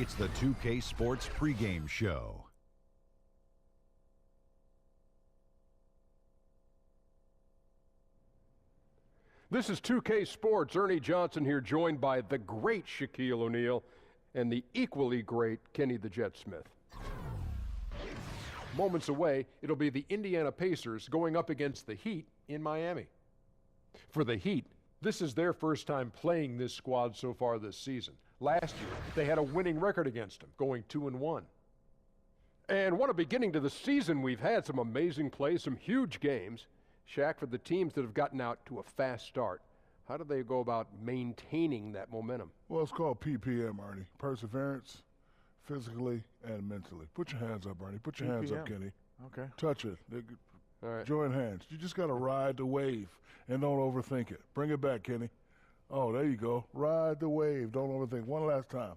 It's the 2K Sports pregame show. This is 2K Sports. Ernie Johnson here, joined by the great Shaquille O'Neal and the equally great Kenny the Jet Smith. Moments away, it'll be the Indiana Pacers going up against the Heat in Miami. For the Heat, this is their first time playing this squad so far this season. Last year, they had a winning record against them, going 2-1. And what a beginning to the season we've had. Some amazing plays, some huge games. Shaq, for the teams that have gotten out to a fast start, how do they go about maintaining that momentum? Well, it's called PPM, Ernie. Perseverance, physically and mentally. Put your hands up, Ernie. Put your hands up, Kenny. Okay. Touch it. All right. Join hands. You just got to ride the wave and don't overthink it. Bring it back, Kenny. Oh, there you go. Ride the wave. Don't overthink. One last time.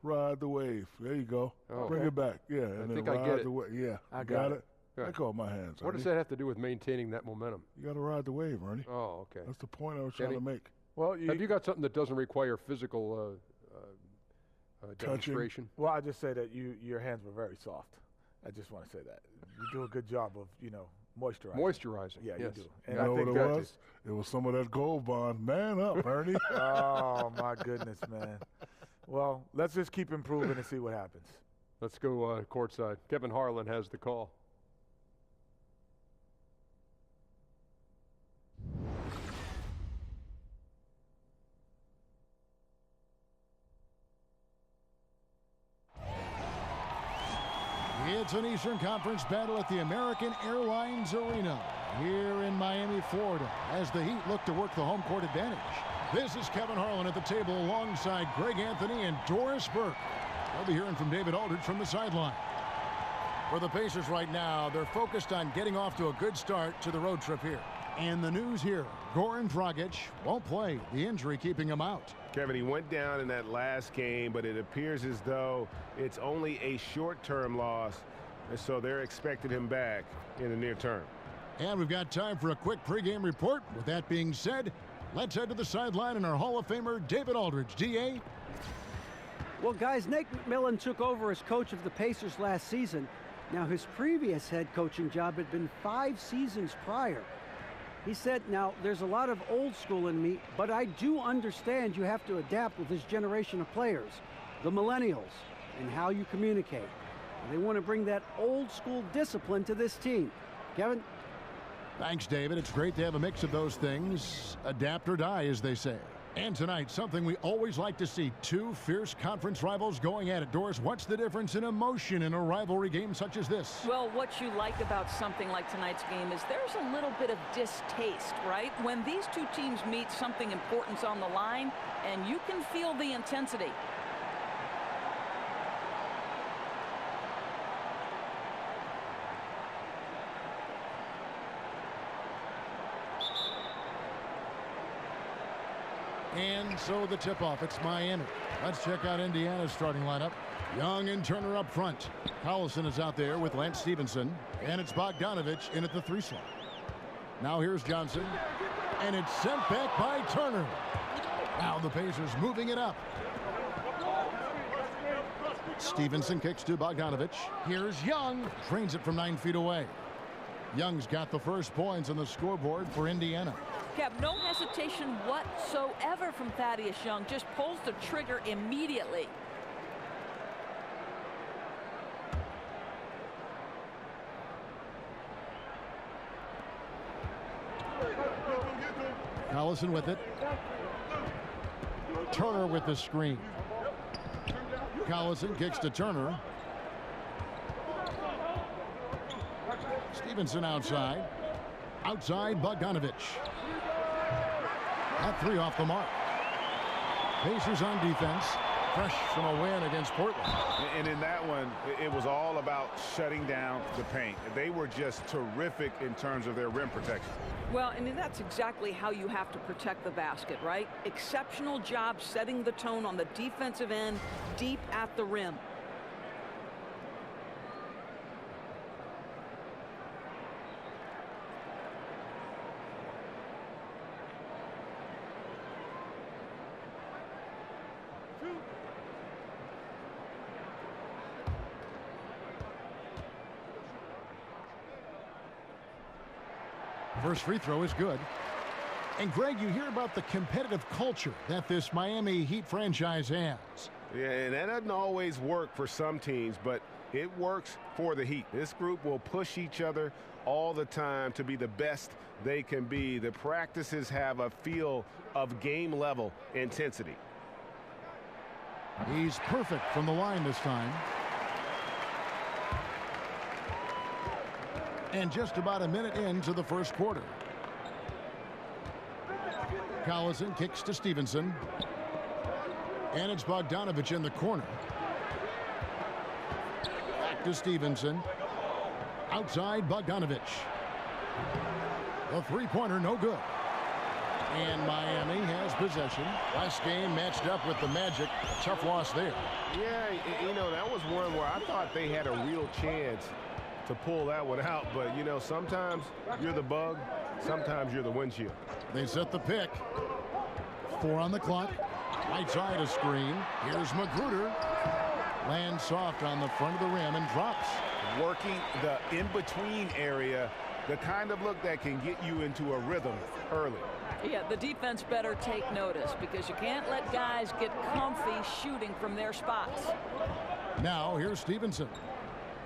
Ride the wave. There you go. Oh, Bring okay. it back. Yeah. And I then think I ride get it. the wave. Yeah. I got got it. I call my hands. What Ernie. does that have to do with maintaining that momentum? You got to ride the wave, Ernie. Oh, okay. That's the point I was trying to make. Well, Have you got something that doesn't require physical demonstration? Well, I just say that your hands were very soft. I just want to say that you do a good job of moisturizing. Moisturizing. Yeah, yes. you do. And You know I think what it was? It was some of that gold bond. Man up, Ernie. Oh my goodness, man. Well, let's just keep improving and see what happens. Let's go courtside. Kevin Harlan has the call. It's an Eastern Conference battle at the American Airlines Arena here in Miami, Florida, as the Heat look to work the home court advantage. This is Kevin Harlan at the table alongside Greg Anthony and Doris Burke. We'll be hearing from David Aldridge from the sideline. For the Pacers right now, they're focused on getting off to a good start to the road trip here. And the news here, Goran Dragic won't play, the injury keeping him out. Kevin, he went down in that last game, but it appears as though it's only a short-term loss, and so they're expecting him back in the near term. And we've got time for a quick pregame report. With that being said, let's head to the sideline and our Hall of Famer, David Aldridge. D.A.? Well, guys, Nate McMillan took over as coach of the Pacers last season. Now, his previous head coaching job had been 5 seasons prior. He said, now, there's a lot of old school in me, but I do understand you have to adapt with this generation of players, the millennials, and how you communicate. And they want to bring that old school discipline to this team. Kevin? Thanks, David. It's great to have a mix of those things. Adapt or die, as they say. And tonight, something we always like to see, 2 fierce conference rivals going at it. Doris, what's the difference in emotion in a rivalry game such as this? Well, what you like about something like tonight's game is there's a little bit of distaste, right? When these two teams meet, something important's on the line, and you can feel the intensity. And so the tip-off, it's Miami. Let's check out Indiana's starting lineup. Young and Turner up front. Collison is out there with Lance Stevenson. And it's Bogdanovich in at the 3 slot. Now here's Johnson. And it's sent back by Turner. Now the Pacers moving it up. Stevenson kicks to Bogdanovich. Here's Young. Drains it from 9 feet away. Young's got the first points on the scoreboard for Indiana. Kev, no hesitation whatsoever from Thaddeus Young. Just pulls the trigger immediately. Collison with it. Turner with the screen. Collison kicks to Turner. Stevenson outside. Outside Bogdanovich. That 3 off the mark. Pacers on defense. Fresh from a win against Portland. And in that one, it was all about shutting down the paint. They were just terrific in terms of their rim protection. Well, I mean, that's exactly how you have to protect the basket, right? Exceptional job setting the tone on the defensive end, deep at the rim. First free throw is good. And Greg, you hear about the competitive culture that this Miami Heat franchise has. Yeah, and that doesn't always work for some teams, but it works for the Heat. This group will push each other all the time to be the best they can be. The practices have a feel of game-level intensity. He's perfect from the line this time. And just about a minute into the first quarter. Collison kicks to Stevenson. And it's Bogdanovich in the corner. Back to Stevenson. Outside Bogdanovich. The three-pointer no good. And Miami has possession. Last game matched up with the Magic. A tough loss there. Yeah, you know, that was one where I thought they had a real chance to pull that one out. But, you know, sometimes you're the bug, sometimes you're the windshield. They set the pick. 4 on the clock. Right side a screen. Here's Magruder. Lands soft on the front of the rim and drops. Working the in-between area, the kind of look that can get you into a rhythm early. Yeah, the defense better take notice because you can't let guys get comfy shooting from their spots. Now here's Stevenson.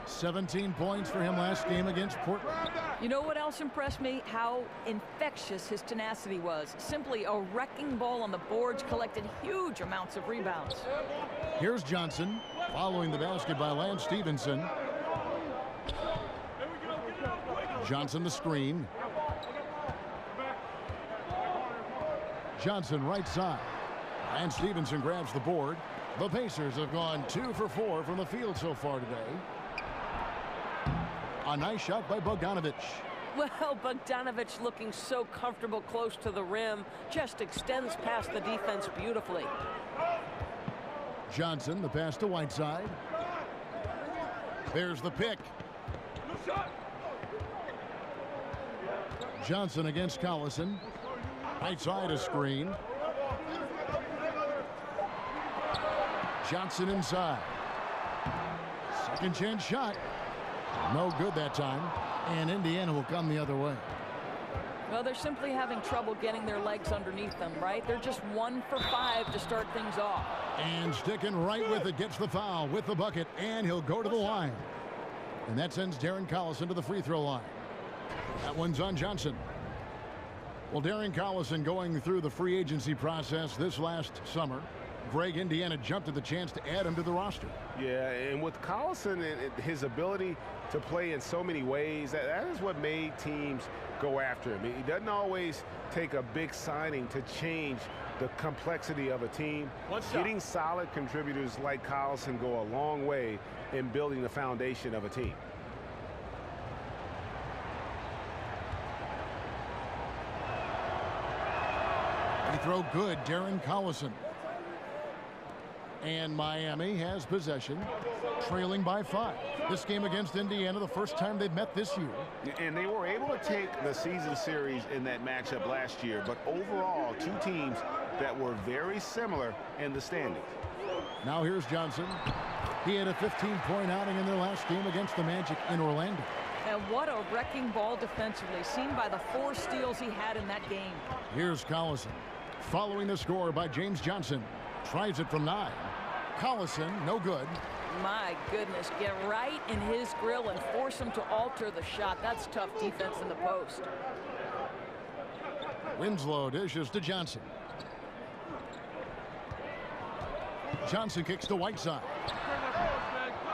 17 points for him last game against Portland. You know what else impressed me? How infectious his tenacity was. Simply a wrecking ball on the boards, collected huge amounts of rebounds. Here's Johnson following the basket by Lance Stevenson. Johnson the screen. Johnson right side. And Stevenson grabs the board. The Pacers have gone 2 for 4 from the field so far today. A nice shot by Bogdanovich. Well, Bogdanovich looking so comfortable close to the rim, just extends past the defense beautifully. Johnson, the pass to Whiteside. There's the pick. Johnson against Collison. Right side a screen. Johnson inside. Second chance shot. No good that time. And Indiana will come the other way. Well, they're simply having trouble getting their legs underneath them, right? They're just 1 for 5 to start things off. And sticking right with it, gets the foul with the bucket, and he'll go to the line. And that sends Darren Collison to the free throw line. That one's on Johnson. Well, Darren Collison going through the free agency process this last summer. Greg, Indiana jumped at the chance to add him to the roster. Yeah, and with Collison and his ability to play in so many ways, that is what made teams go after him. He doesn't always take a big signing to change the complexity of a team. Getting solid contributors like Collison go a long way in building the foundation of a team. Free throw good, Darren Collison. And Miami has possession, trailing by 5. This game against Indiana, the first time they've met this year. And they were able to take the season series in that matchup last year, but overall, two teams that were very similar in the standings. Now here's Johnson. He had a 15-point outing in their last game against the Magic in Orlando. And what a wrecking ball defensively, seen by the 4 steals he had in that game. Here's Collison. Following the score by James Johnson. Tries it from 9. Collison, no good. My goodness, get right in his grill and force him to alter the shot. That's tough defense in the post. Winslow dishes to Johnson. Johnson kicks to Whiteside.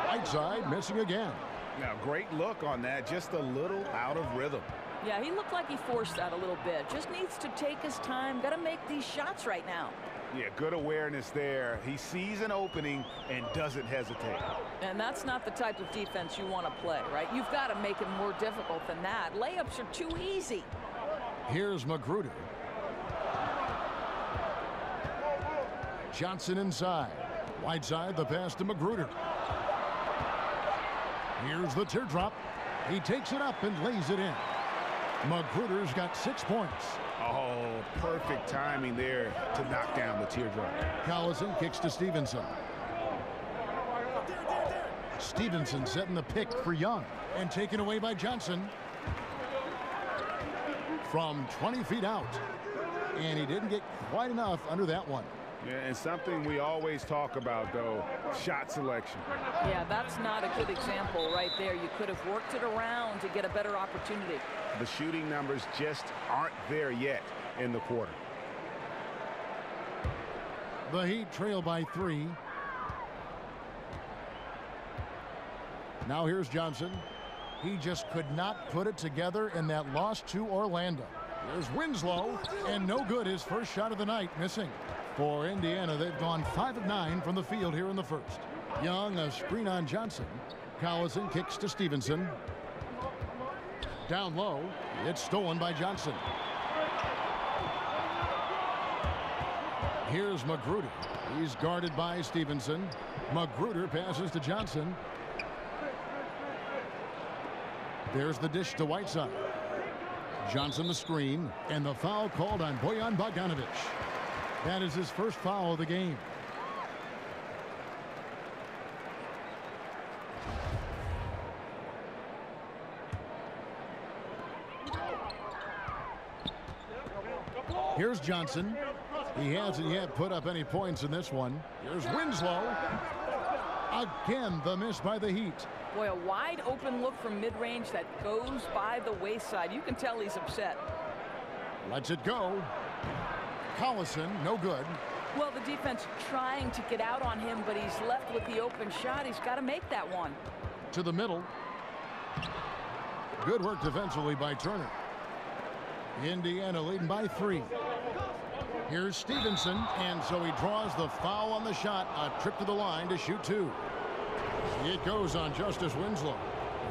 Whiteside missing again. Now, great look on that, just a little out of rhythm. Yeah, he looked like he forced that a little bit. Just needs to take his time. Got to make these shots right now. Yeah, good awareness there. He sees an opening and doesn't hesitate. And that's not the type of defense you want to play, right? You've got to make it more difficult than that. Layups are too easy. Here's Magruder. Johnson inside. Whiteside, the pass to Magruder. Here's the teardrop. He takes it up and lays it in. Magruder's got 6 points. Oh, perfect timing there to knock down the teardrop. Collison kicks to Stevenson. Stevenson setting the pick for Young and taken away by Johnson. from 20 feet out. And he didn't get quite enough under that one. Yeah, and something we always talk about, though, shot selection. Yeah, that's not a good example right there. You could have worked it around to get a better opportunity. The shooting numbers just aren't there yet in the quarter. The Heat trail by 3. Now here's Johnson. He just could not put it together in that loss to Orlando. Here's Winslow, and no good. His first shot of the night, missing. For Indiana, they've gone 5 of 9 from the field here in the first. Young, a screen on Johnson. Collison kicks to Stevenson. Down low, it's stolen by Johnson. Here's Magruder. He's guarded by Stevenson. Magruder passes to Johnson. There's the dish to Whiteside. Johnson the screen, and the foul called on Bojan Bogdanovic. That is his first foul of the game. Here's Johnson. He hasn't yet put up any points in this one. Here's Winslow. Again, the miss by the Heat. Boy, a wide open look from mid-range that goes by the wayside. You can tell he's upset. Lets it go. Collison, no good. Well, the defense trying to get out on him, but he's left with the open shot. He's got to make that one. To the middle. Good work defensively by Turner. Indiana leading by 3. Here's Stevenson, and so he draws the foul on the shot. A trip to the line to shoot 2. It goes on Justice Winslow.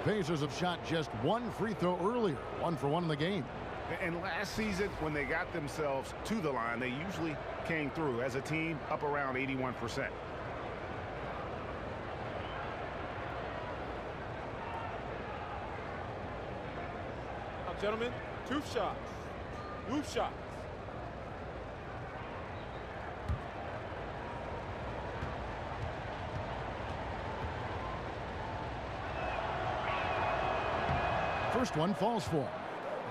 The Pacers have shot just 1 free throw earlier. 1 for 1 in the game. And last season, when they got themselves to the line, they usually came through as a team up around 81%. Now, gentlemen, 2 shots. Move shots. First one falls for him.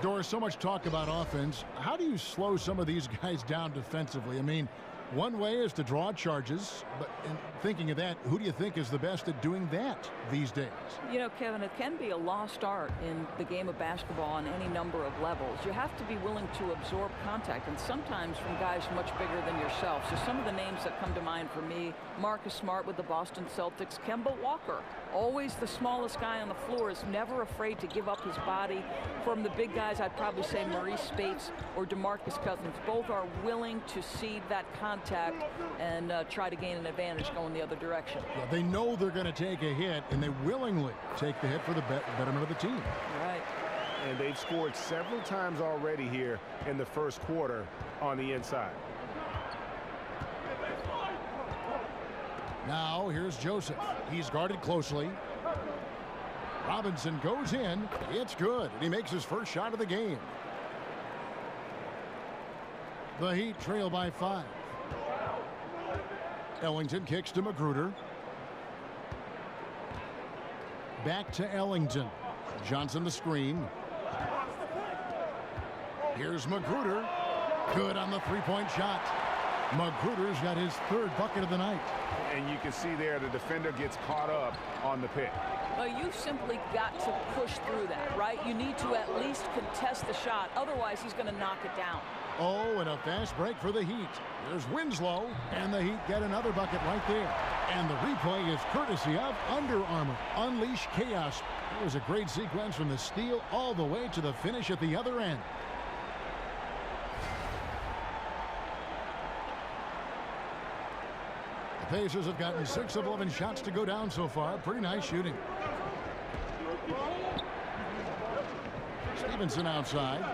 Doris, so much talk about offense. How do you slow some of these guys down defensively? I mean, one way is to draw charges, but in thinking of that, who do you think is the best at doing that these days? You know, Kevin, it can be a lost art in the game of basketball on any number of levels. You have to be willing to absorb contact, and sometimes from guys much bigger than yourself. So some of the names that come to mind for me, Marcus Smart with the Boston Celtics, Kemba Walker, always the smallest guy on the floor, is never afraid to give up his body. From the big guys, I'd probably say Maurice Spates or DeMarcus Cousins. Both are willing to cede that contact and try to gain an advantage going the other direction. Yeah, they know they're going to take a hit, and they willingly take the hit for the betterment of the team. Right. And they've scored several times already here in the first quarter on the inside. Now here's Joseph. He's guarded closely. Robinson goes in. It's good. And he makes his first shot of the game. The Heat trail by 5. Ellington kicks to Magruder. Back to Ellington. Johnson the screen. Here's Magruder. Good on the three-point shot. Magruder's got his 3rd bucket of the night. And you can see there the defender gets caught up on the pick. Well, you've simply got to push through that, right? You need to at least contest the shot. Otherwise, he's going to knock it down. Oh, and a fast break for the Heat. There's Winslow, and the Heat get another bucket right there. And the replay is courtesy of Under Armour. Unleash chaos. It was a great sequence from the steal all the way to the finish at the other end. The Pacers have gotten 6 of 11 shots to go down so far. Pretty nice shooting. Stevenson outside.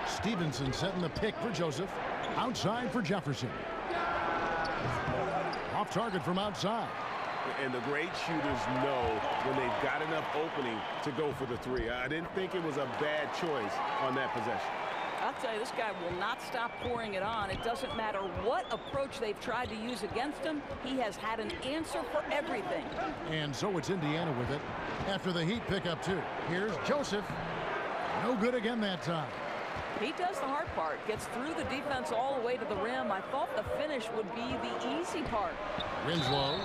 Stevenson setting the pick for Joseph. Outside for Jefferson. Off target from outside. And the great shooters know when they've got enough opening to go for the 3. I didn't think it was a bad choice on that possession. I'll tell you, this guy will not stop pouring it on. It doesn't matter what approach they've tried to use against him. He has had an answer for everything. And so it's Indiana with it after the Heat pick up 2. Here's Joseph. No good again that time. He does the hard part, gets through the defense all the way to the rim. I thought the finish would be the easy part. Winslow,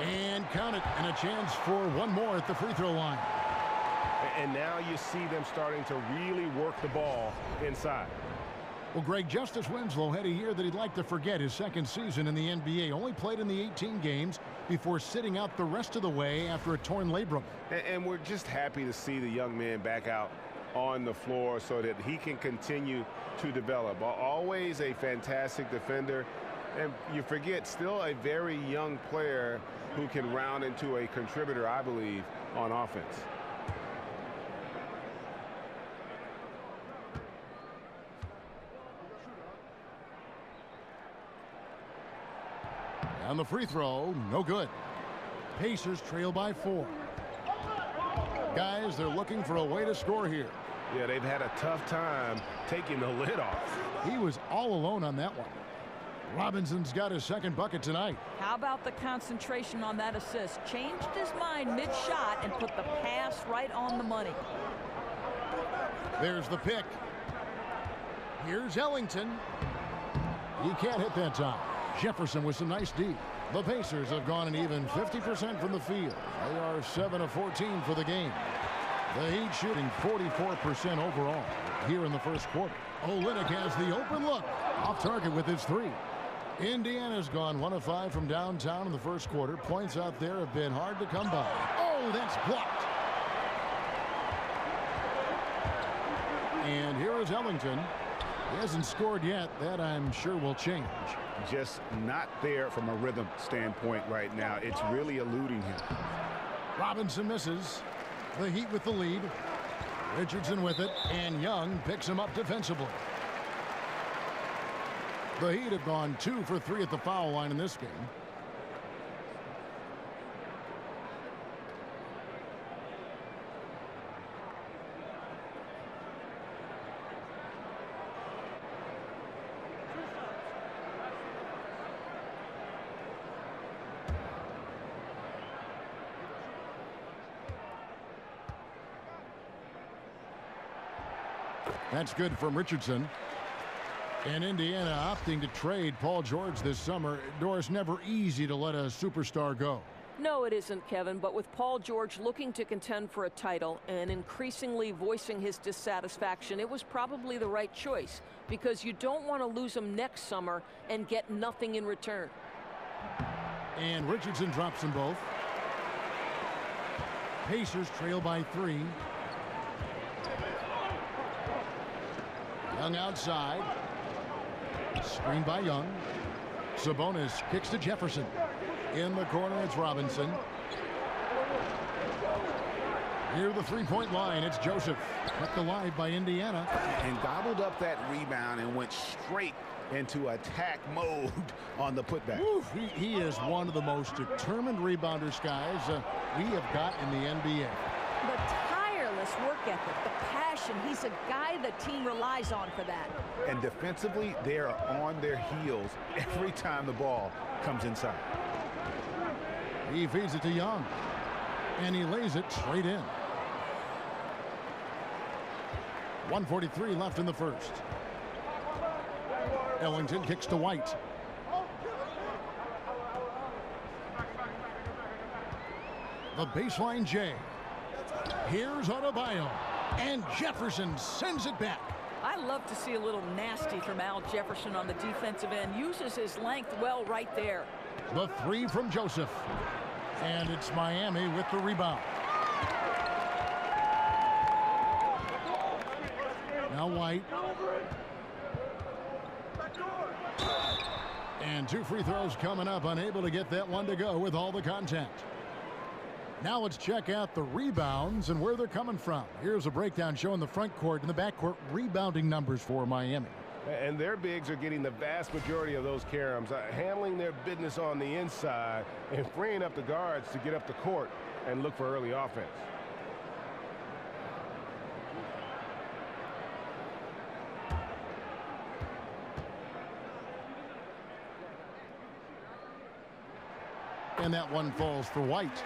and count it, and a chance for one more at the free throw line. And now you see them starting to really work the ball inside. Well, Greg, Justice Winslow had a year that he'd like to forget. His second season in the NBA, only played in the 18 games before sitting out the rest of the way after a torn labrum. And we're just happy to see the young man back out on the floor so that he can continue to develop. Always a fantastic defender. And you forget, still a very young player who can round into a contributor, I believe, on offense. On the free throw, no good. Pacers trail by 4. Guys, they're looking for a way to score here. Yeah, they've had a tough time taking the lid off. He was all alone on that one. Robinson's got his second bucket tonight. How about the concentration on that assist? Changed his mind mid-shot and put the pass right on the money. There's the pick. Here's Ellington. He can't hit that time. Jefferson with some nice D. The Pacers have gone an even 50% from the field. They are 7 of 14 for the game. The Heat shooting 44% overall here in the first quarter. Olynyk has the open look. Off target with his 3. Indiana's gone 1 of 5 from downtown in the first quarter. Points out there have been hard to come by. Oh, that's blocked. And here is Ellington. He hasn't scored yet. That, I'm sure, will change. Just not there from a rhythm standpoint right now. It's really eluding him. Robinson misses. The Heat with the lead. Richardson with it, and Young picks him up defensively. The Heat have gone 2 for 3 at the foul line in this game. That's good from Richardson. And Indiana opting to trade Paul George this summer. Doris, never easy to let a superstar go. No, it isn't, Kevin, but with Paul George looking to contend for a title and increasingly voicing his dissatisfaction, it was probably the right choice because you don't want to lose him next summer and get nothing in return. And Richardson drops them both. Pacers trail by 3. Young outside. Screen by Young. Sabonis kicks to Jefferson. In the corner, it's Robinson. Near the three-point line, it's Joseph. Kept alive by Indiana. And gobbled up that rebound and went straight into attack mode on the putback. Oof, he is one of the most determined rebounders, guys, we have got in the NBA. The tireless work ethic, the passion. He's a guy the team relies on for that. And defensively, they are on their heels every time the ball comes inside. He feeds it to Young. And he lays it straight in. 1:43 left in the first. Ellington kicks to White. The baseline J. Here's Adebayo. And Jefferson sends it back. I love to see a little nasty from Al Jefferson on the defensive end. Uses his length well right there. The 3 from Joseph. And it's Miami with the rebound. Now White. And 2 free throws coming up. Unable to get that one to go with all the contact. Now let's check out the rebounds and where they're coming from. Here's a breakdown showing the front court and the back court rebounding numbers for Miami. And their bigs are getting the vast majority of those caroms, handling their business on the inside and freeing up the guards to get up the court and look for early offense. And that one falls for White.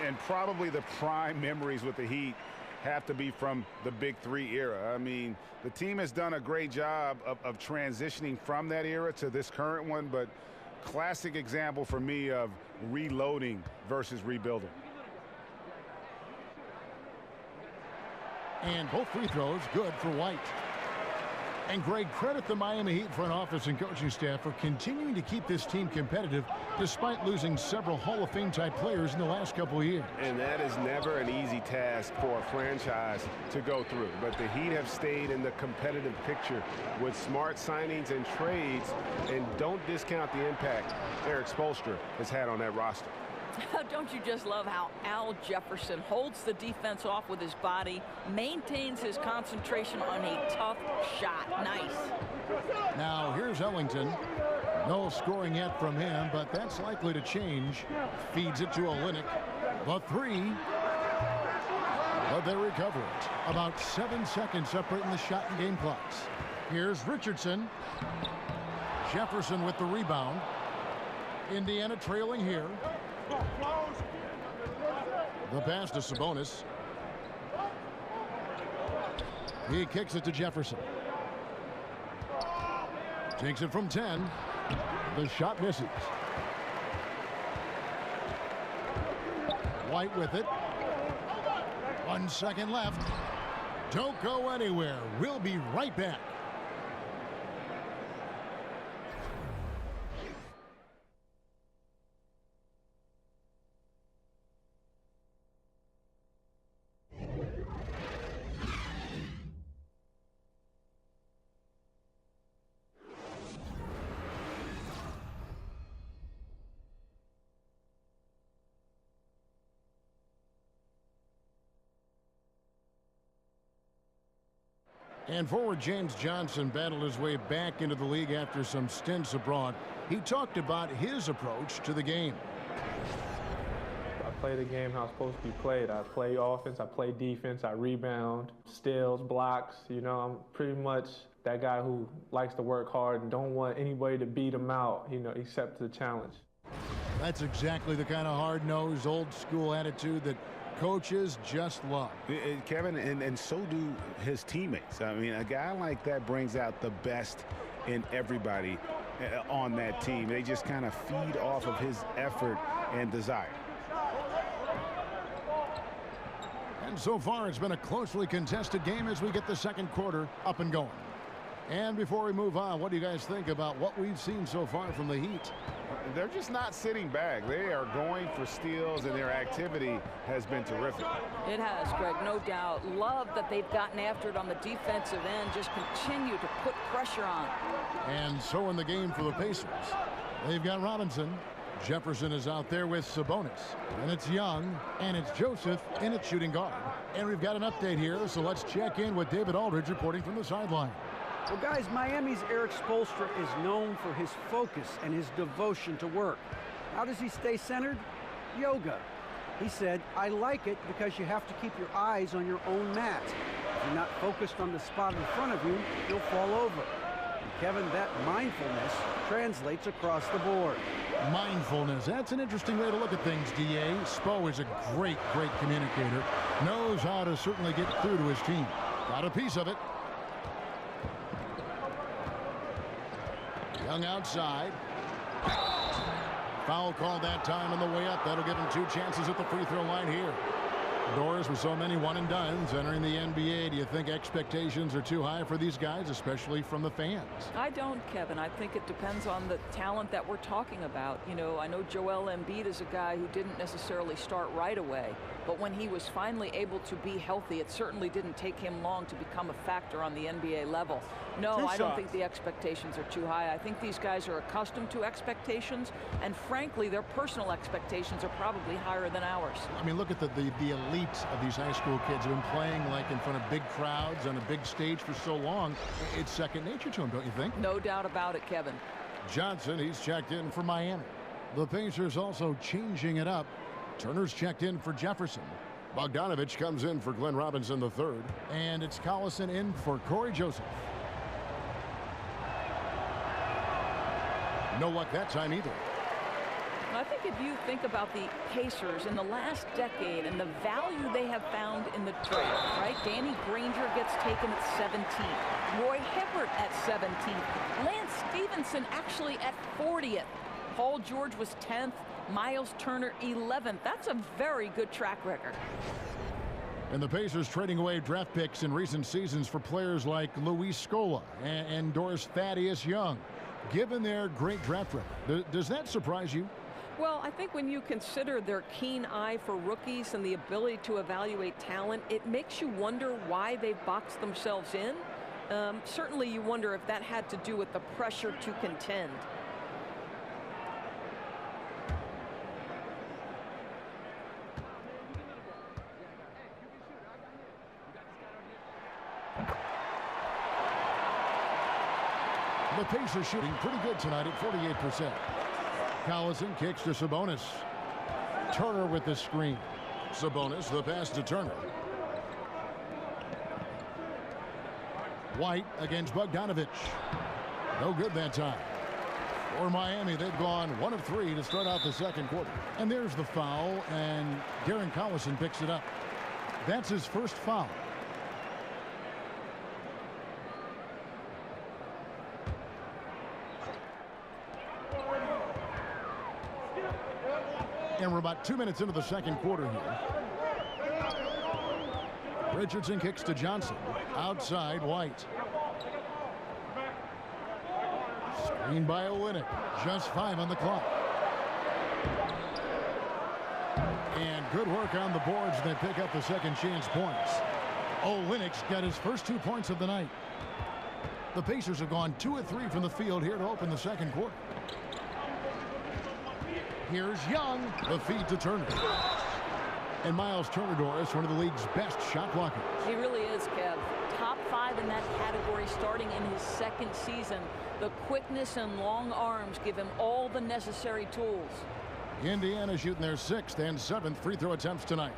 And probably the prime memories with the Heat have to be from the Big Three era. I mean, the team has done a great job of transitioning from that era to this current one, but classic example for me of reloading versus rebuilding. And both free throws good for White. And Greg, credit the Miami Heat front office and coaching staff for continuing to keep this team competitive despite losing several Hall of Fame type players in the last couple of years. And that is never an easy task for a franchise to go through. But the Heat have stayed in the competitive picture with smart signings and trades, and don't discount the impact Eric Spoelstra has had on that roster. Don't you just love how Al Jefferson holds the defense off with his body, maintains his concentration on a tough shot. Nice. Now here's Ellington. No scoring yet from him, but that's likely to change. Feeds it to Olynyk. The three. But they recover it. About 7 seconds separating the shot and game clocks. Here's Richardson. Jefferson with the rebound. Indiana trailing here. The pass to Sabonis. He kicks it to Jefferson. Takes it from 10. The shot misses. White with it. 1 second left. Don't go anywhere. We'll be right back. And forward James Johnson battled his way back into the league after some stints abroad. He talked about his approach to the game. I play the game how it's supposed to be played. I play offense, I play defense, I rebound, steals, blocks. You know, I'm pretty much that guy who likes to work hard and don't want anybody to beat him out, you know, except the challenge. That's exactly the kind of hard-nosed, old-school attitude that coaches just love. Kevin, and so do his teammates. I mean, a guy like that brings out the best in everybody on that team. They just kind of feed off of his effort and desire. And so far, it's been a closely contested game as we get the second quarter up and going. And before we move on, what do you guys think about what we've seen so far from the Heat? They're just not sitting back. They are going for steals, and their activity has been terrific. It has, Greg, no doubt. Love that they've gotten after it on the defensive end. Just continue to put pressure on. And so in the game for the Pacers, they've got Robinson. Jefferson is out there with Sabonis. And it's Young, and it's Joseph, and it's shooting guard. And we've got an update here, so let's check in with David Aldridge reporting from the sideline. Well, guys, Miami's Eric Spoelstra is known for his focus and his devotion to work. How does he stay centered? Yoga. He said, I like it because you have to keep your eyes on your own mat. If you're not focused on the spot in front of you, you'll fall over. And Kevin, that mindfulness translates across the board. Mindfulness. That's an interesting way to look at things, D.A. Spo is a great communicator. Knows how to certainly get through to his team. Got a piece of it. Young outside. Foul called that time on the way up. That'll give him 2 chances at the free throw line here. Doors with so many one-and-dones entering the NBA. Do you think expectations are too high for these guys, especially from the fans? I don't, Kevin. I think it depends on the talent that we're talking about. You know, I know Joel Embiid is a guy who didn't necessarily start right away, but when he was finally able to be healthy, it certainly didn't take him long to become a factor on the NBA level. No, I don't think the expectations are too high. I think these guys are accustomed to expectations, and frankly, their personal expectations are probably higher than ours. I mean, look at the elite of these high school kids who have been playing like in front of big crowds on a big stage for so long. It's second nature to them, don't you think? No doubt about it, Kevin. Johnson, he's checked in for Miami. The Pacers also changing it up. Turner's checked in for Jefferson. Bogdanovich comes in for Glenn Robinson III. And it's Collison in for Corey Joseph. No luck that time either. I think if you think about the Pacers in the last decade and the value they have found in the draft, right? Danny Granger gets taken at 17. Roy Hibbert at 17. Lance Stevenson actually at 40th. Paul George was 10th. Miles Turner 11th. That's a very good track record. And the Pacers trading away draft picks in recent seasons for players like Luis Scola and Doris Thaddeus Young. Given their great draft record, does that surprise you? Well, I think when you consider their keen eye for rookies and the ability to evaluate talent, it makes you wonder why they've boxed themselves in. Certainly you wonder if that had to do with the pressure to contend. The Pacers shooting pretty good tonight at 48%. Collison kicks to Sabonis. Turner with the screen. Sabonis, the pass to Turner. White against Bogdanovich. No good that time. For Miami, they've gone 1 of 3 to start out the second quarter. And there's the foul, and Darren Collison picks it up. That's his first foul. And we're about 2 minutes into the second quarter here. Richardson kicks to Johnson. Outside, White. Screen by Olynyk. Just 5 on the clock. And good work on the boards. They pick up the second chance points. Olynyk's got his first 2 points of the night. The Pacers have gone 2 of 3 from the field here to open the second quarter. Here's Young, the feed to Turner. And Miles Turner, Doris, one of the league's best shot blockers. He really is, Kev. Top 5 in that category starting in his second season. The quickness and long arms give him all the necessary tools. Indiana shooting their 6th and 7th free throw attempts tonight.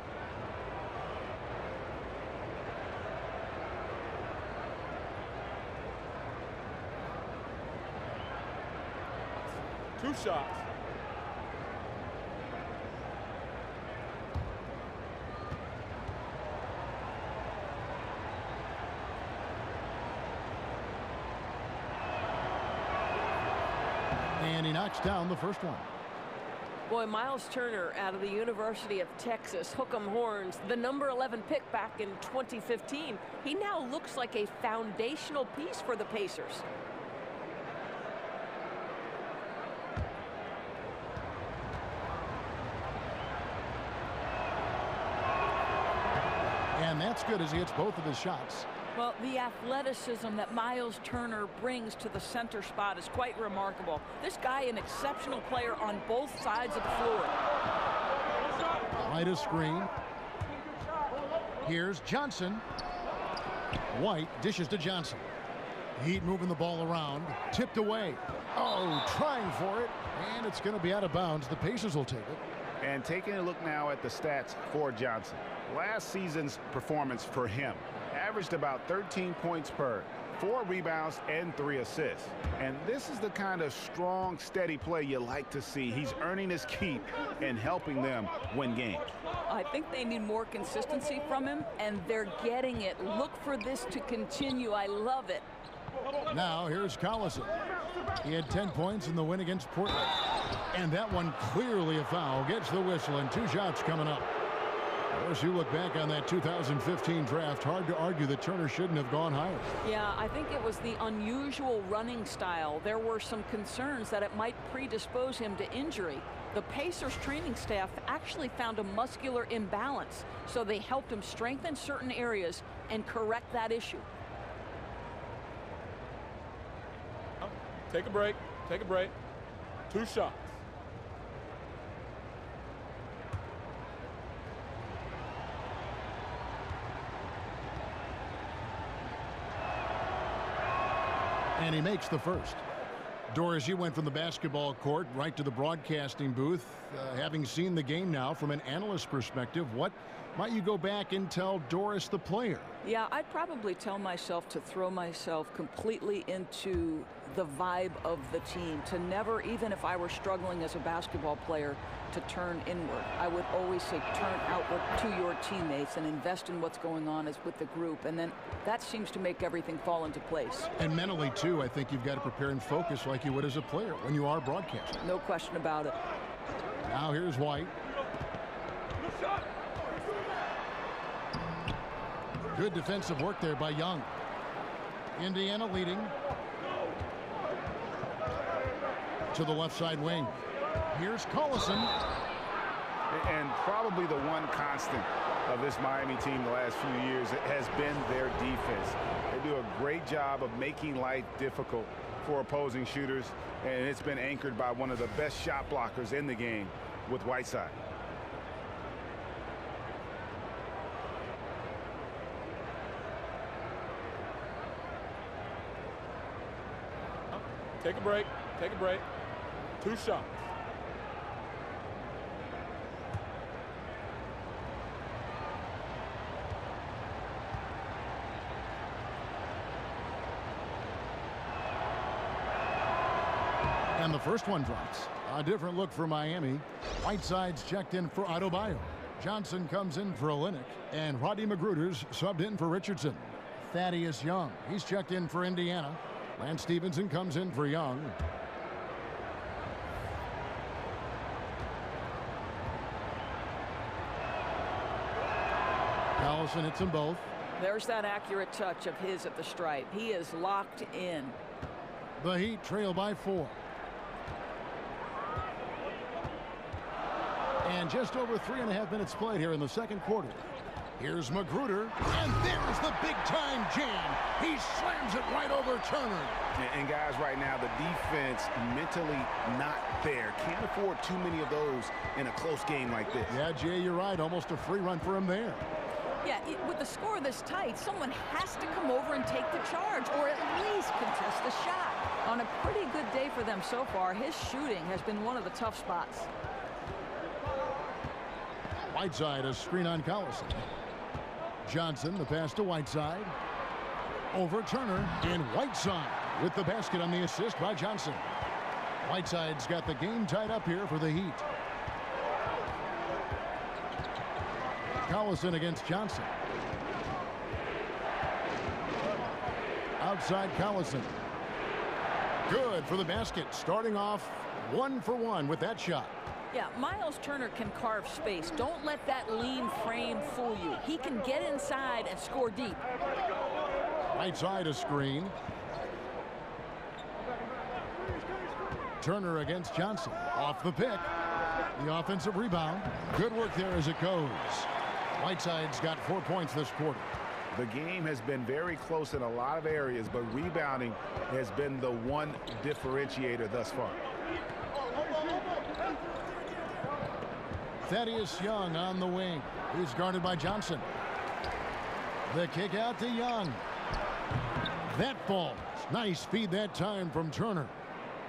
Two shots. And he knocks down the first one. Boy, Miles Turner out of the University of Texas, hook 'em horns, the number 11 pick back in 2015. He now looks like a foundational piece for the Pacers. And that's good as he hits both of his shots. Well, the athleticism that Miles Turner brings to the center spot is quite remarkable. This guy, an exceptional player on both sides of the floor. Right a screen. Here's Johnson. White dishes to Johnson. Heat moving the ball around. Tipped away. Oh, trying for it. And it's going to be out of bounds. The Pacers will take it. And taking a look now at the stats for Johnson. Last season's performance for him averaged about 13 points per, 4 rebounds and 3 assists. And this is the kind of strong, steady play you like to see. He's earning his keep and helping them win games. I think they need more consistency from him, and they're getting it. Look for this to continue. I love it. Now here's Collison. He had 10 points in the win against Portland. And that one clearly a foul. Gets the whistle, and 2 shots coming up. Of course, you look back on that 2015 draft, hard to argue that Turner shouldn't have gone higher. Yeah, I think it was the unusual running style. There were some concerns that it might predispose him to injury. The Pacers training staff actually found a muscular imbalance, so they helped him strengthen certain areas and correct that issue. Take a break. Take a break. 2 shots. And he makes the first. Doris, you went from the basketball court right to the broadcasting booth. Having seen the game now from an analyst perspective, what Might you go back and tell Doris the player? Yeah, I'd probably tell myself to throw myself completely into the vibe of the team, to never, even if I were struggling as a basketball player, to turn inward. I would always say turn outward to your teammates and invest in what's going on with the group, and then that seems to make everything fall into place. And mentally, too, I think you've got to prepare and focus like you would as a player when you are broadcasting. No question about it. Now here's White. Good defensive work there by Young. Indiana leading. To the left side wing. Here's Collison. And probably the one constant of this Miami team the last few years has been their defense. They do a great job of making life difficult for opposing shooters, and it's been anchored by one of the best shot blockers in the game with Whiteside. Take a break. Take a break. 2 shots. And the first one drops. A different look for Miami. Whiteside's checked in for Adebayo. Johnson comes in for Olynyk. And Rodney Magruder's subbed in for Richardson. Thaddeus Young, he's checked in for Indiana. Lance Stevenson comes in for Young. Collison hits them both. There's that accurate touch of his at the stripe. He is locked in. The Heat trail by 4. And just over 3.5 minutes played here in the second quarter. Here's Magruder, and there's the big-time jam. He slams it right over Turner. And guys, right now, the defense mentally not there. Can't afford too many of those in a close game like this. Yeah, Jay, you're right. Almost a free run for him there. Yeah, with the score this tight, someone has to come over and take the charge, or at least contest the shot. On a pretty good day for them so far, his shooting has been one of the tough spots. Whiteside, a screen on Collison. Johnson, the pass to Whiteside. Over Turner, and Whiteside with the basket on the assist by Johnson. Whiteside's got the game tied up here for the Heat. Collison against Johnson. Outside Collison. Good for the basket. Starting off 1 for 1 with that shot. Yeah, Miles Turner can carve space. Don't let that lean frame fool you. He can get inside and score deep. Right side a screen. Turner against Johnson. Off the pick. The offensive rebound. Good work there as it goes. Whiteside's got 4 points this quarter. The game has been very close in a lot of areas, but rebounding has been the one differentiator thus far. Thaddeus Young on the wing. He's guarded by Johnson. The kick out to Young. That falls. Nice feed that time from Turner.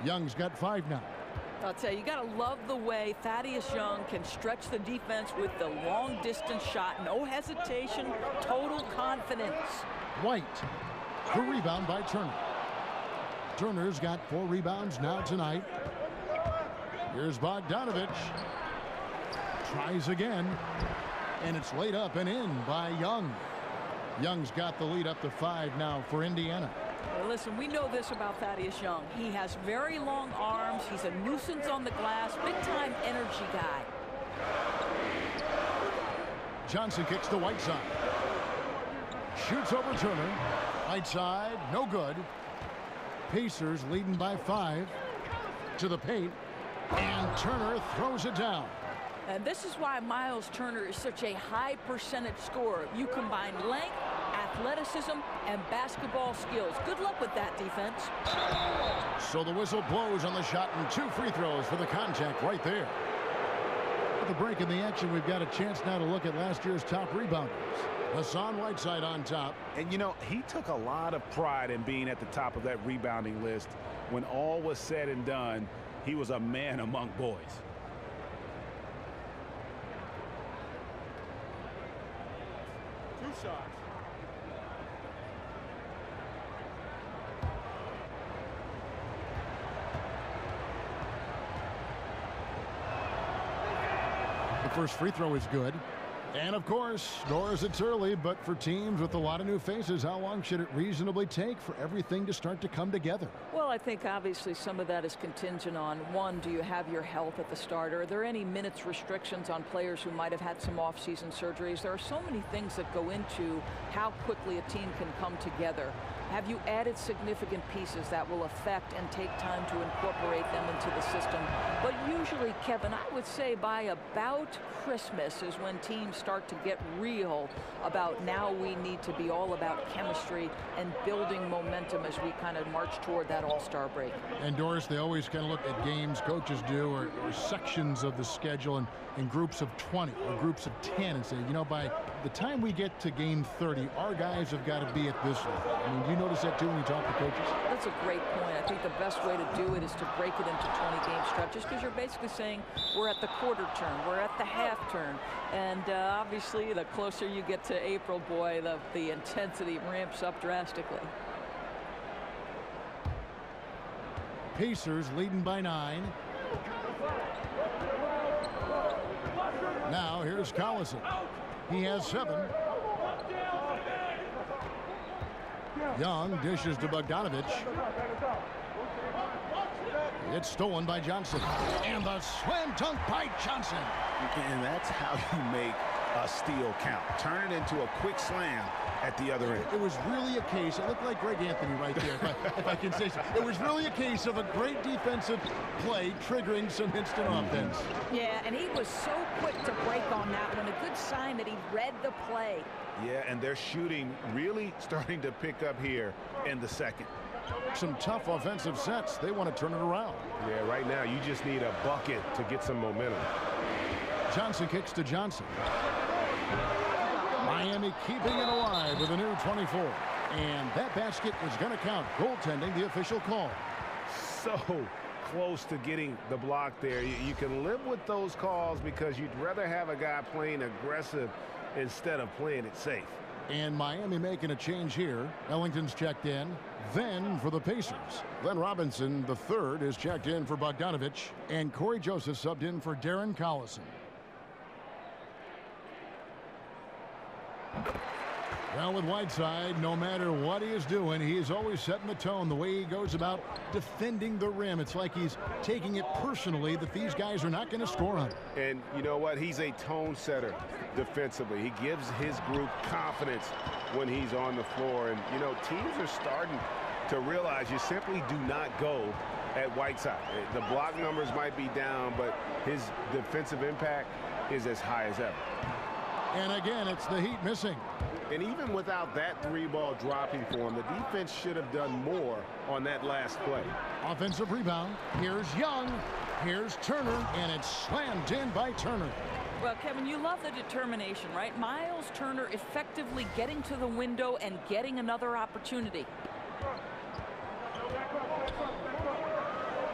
Young's got 5 now. I'll tell you, you got to love the way Thaddeus Young can stretch the defense with the long distance shot. No hesitation, total confidence. White. The rebound by Turner. Turner's got 4 rebounds now tonight. Here's Bogdanovich. Tries again. And it's laid up and in by Young. Young's got the lead up to 5 now for Indiana. Well, listen, we know this about Thaddeus Young. He has very long arms. He's a nuisance on the glass. Big-time energy guy. Johnson kicks to Whiteside. Shoots over Turner. Whiteside, no good. Pacers leading by 5. To the paint. And Turner throws it down. And this is why Miles Turner is such a high percentage scorer. You combine length, athleticism, and basketball skills. Good luck with that, defense. So the whistle blows on the shot and 2 free throws for the contact right there. At the break in the action, we've got a chance now to look at last year's top rebounders. Hassan Whiteside on top. And, you know, he took a lot of pride in being at the top of that rebounding list. When all was said and done, he was a man among boys. shots. The first free throw is good. And of course, Doris, it's early, but for teams with a lot of new faces, how long should it reasonably take for everything to start to come together? Well, I think obviously some of that is contingent on, one, do you have your health at the start? Are there any minutes restrictions on players who might have had some off-season surgeries? There are so many things that go into how quickly a team can come together. Have you added significant pieces that will affect and take time to incorporate them into the system? But usually, Kevin, I would say by about Christmas is when teams start to get real about now we need to be all about chemistry and building momentum as we kind of march toward that all-star break. And Doris, they always kind of look at games, coaches do, or sections of the schedule in groups of 20 or groups of 10 and say, you know, by the time we get to game 30, our guys have got to be at this level. I mean, do you notice that too when you talk to coaches? That's a great point. I think the best way to do it is to break it into 20-game stretches, because you're basically saying we're at the quarter turn, we're at the half turn. And obviously, the closer you get to April, boy, the intensity ramps up drastically. Pacers leading by 9. Now here's Collison. He has 7. Young dishes to Bogdanovich. It's stolen by Johnson. And the slam dunk by Johnson. And that's how you make a steal count. Turn it into a quick slam at the other end. It was really a case, it looked like Greg Anthony right there, if I can say so. It was really a case of a great defensive play triggering some instant offense. Yeah, and he was so quick to break on that one. A good sign that he read the play. Yeah, and their shooting really starting to pick up here in the second. Some tough offensive sets. They want to turn it around. Yeah, right now you just need a bucket to get some momentum. Johnson kicks to Johnson. Miami keeping it alive with a new 24. And that basket is going to count. Goaltending, the official call. So close to getting the block there. You can live with those calls because you'd rather have a guy playing aggressive instead of playing it safe. And Miami making a change here. Ellington's checked in. Then for the Pacers. Glenn Robinson, the third, is checked in for Bogdanovich. And Corey Joseph subbed in for Darren Collison. Well, with Whiteside, no matter what he is doing, he is always setting the tone. The way he goes about defending the rim, it's like he's taking it personally that these guys are not going to score on him. And you know what? He's a tone setter defensively. He gives his group confidence when he's on the floor. And, you know, teams are starting to realize you simply do not go at Whiteside. The block numbers might be down, but his defensive impact is as high as ever. And again, it's the Heat missing. And even without that 3-ball dropping for him, the defense should have done more on that last play. Offensive rebound. Here's Young. Here's Turner. And it's slammed in by Turner. Well, Kevin, you love the determination, right? Miles Turner effectively getting to the window and getting another opportunity.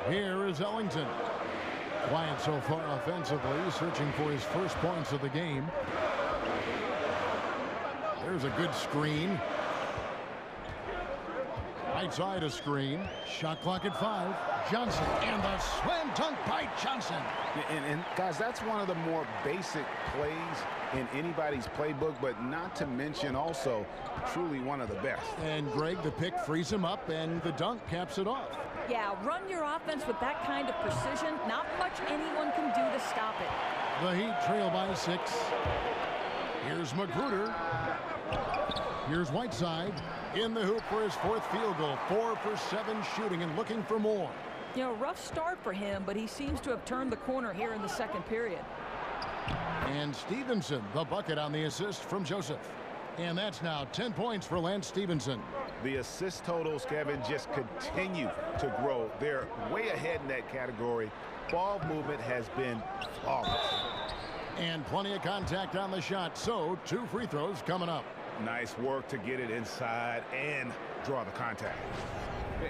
Here is Ellington. Quiet so far offensively, searching for his first points of the game. There's a good screen. Right side a screen. Shot clock at 5. Johnson and the slam dunk by Johnson. And guys, that's one of the more basic plays in anybody's playbook, but not to mention also truly one of the best. And Greg, the pick frees him up, and the dunk caps it off. Yeah, run your offense with that kind of precision. Not much anyone can do to stop it. The Heat trail by 6. Here's Magruder. Here's Whiteside in the hoop for his 4th field goal. 4 for 7 shooting and looking for more. You know, rough start for him, but he seems to have turned the corner here in the second period. And Stevenson, the bucket on the assist from Joseph. And that's now 10 points for Lance Stevenson. The assist totals, Kevin, just continue to grow. They're way ahead in that category. Ball movement has been flawless. And plenty of contact on the shot, so 2 free throws coming up. Nice work to get it inside and draw the contact.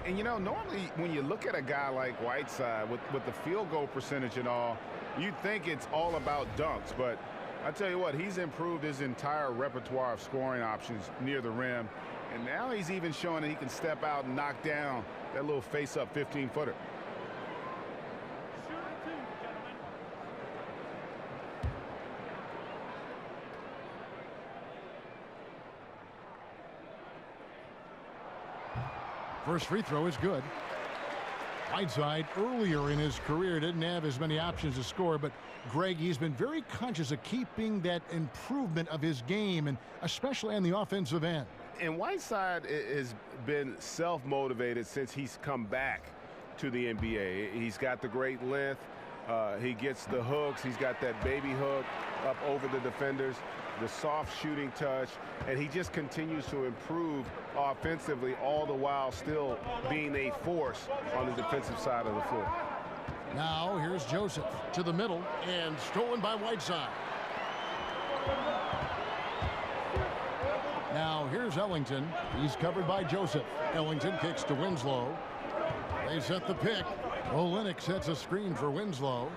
And, you know, normally when you look at a guy like Whiteside with the field goal percentage and all, you'd think it's all about dunks, but I tell you what, he's improved his entire repertoire of scoring options near the rim. And now he's even showing that he can step out and knock down that little face-up 15-footer. First free throw is good. Whiteside earlier in his career didn't have as many options to score, but Greg, he's been very conscious of keeping that improvement of his game, and especially on the offensive end. And Whiteside has been self-motivated since he's come back to the NBA. He's got the great length. He gets the hooks. He's got that baby hook up over the defenders, the soft shooting touch, and he just continues to improve offensively, all the while still being a force on the defensive side of the floor. Now here's Joseph to the middle and stolen by Whiteside. Now here's Ellington. He's covered by Joseph. Ellington kicks to Winslow. They set the pick. Olynyk sets a screen for Winslow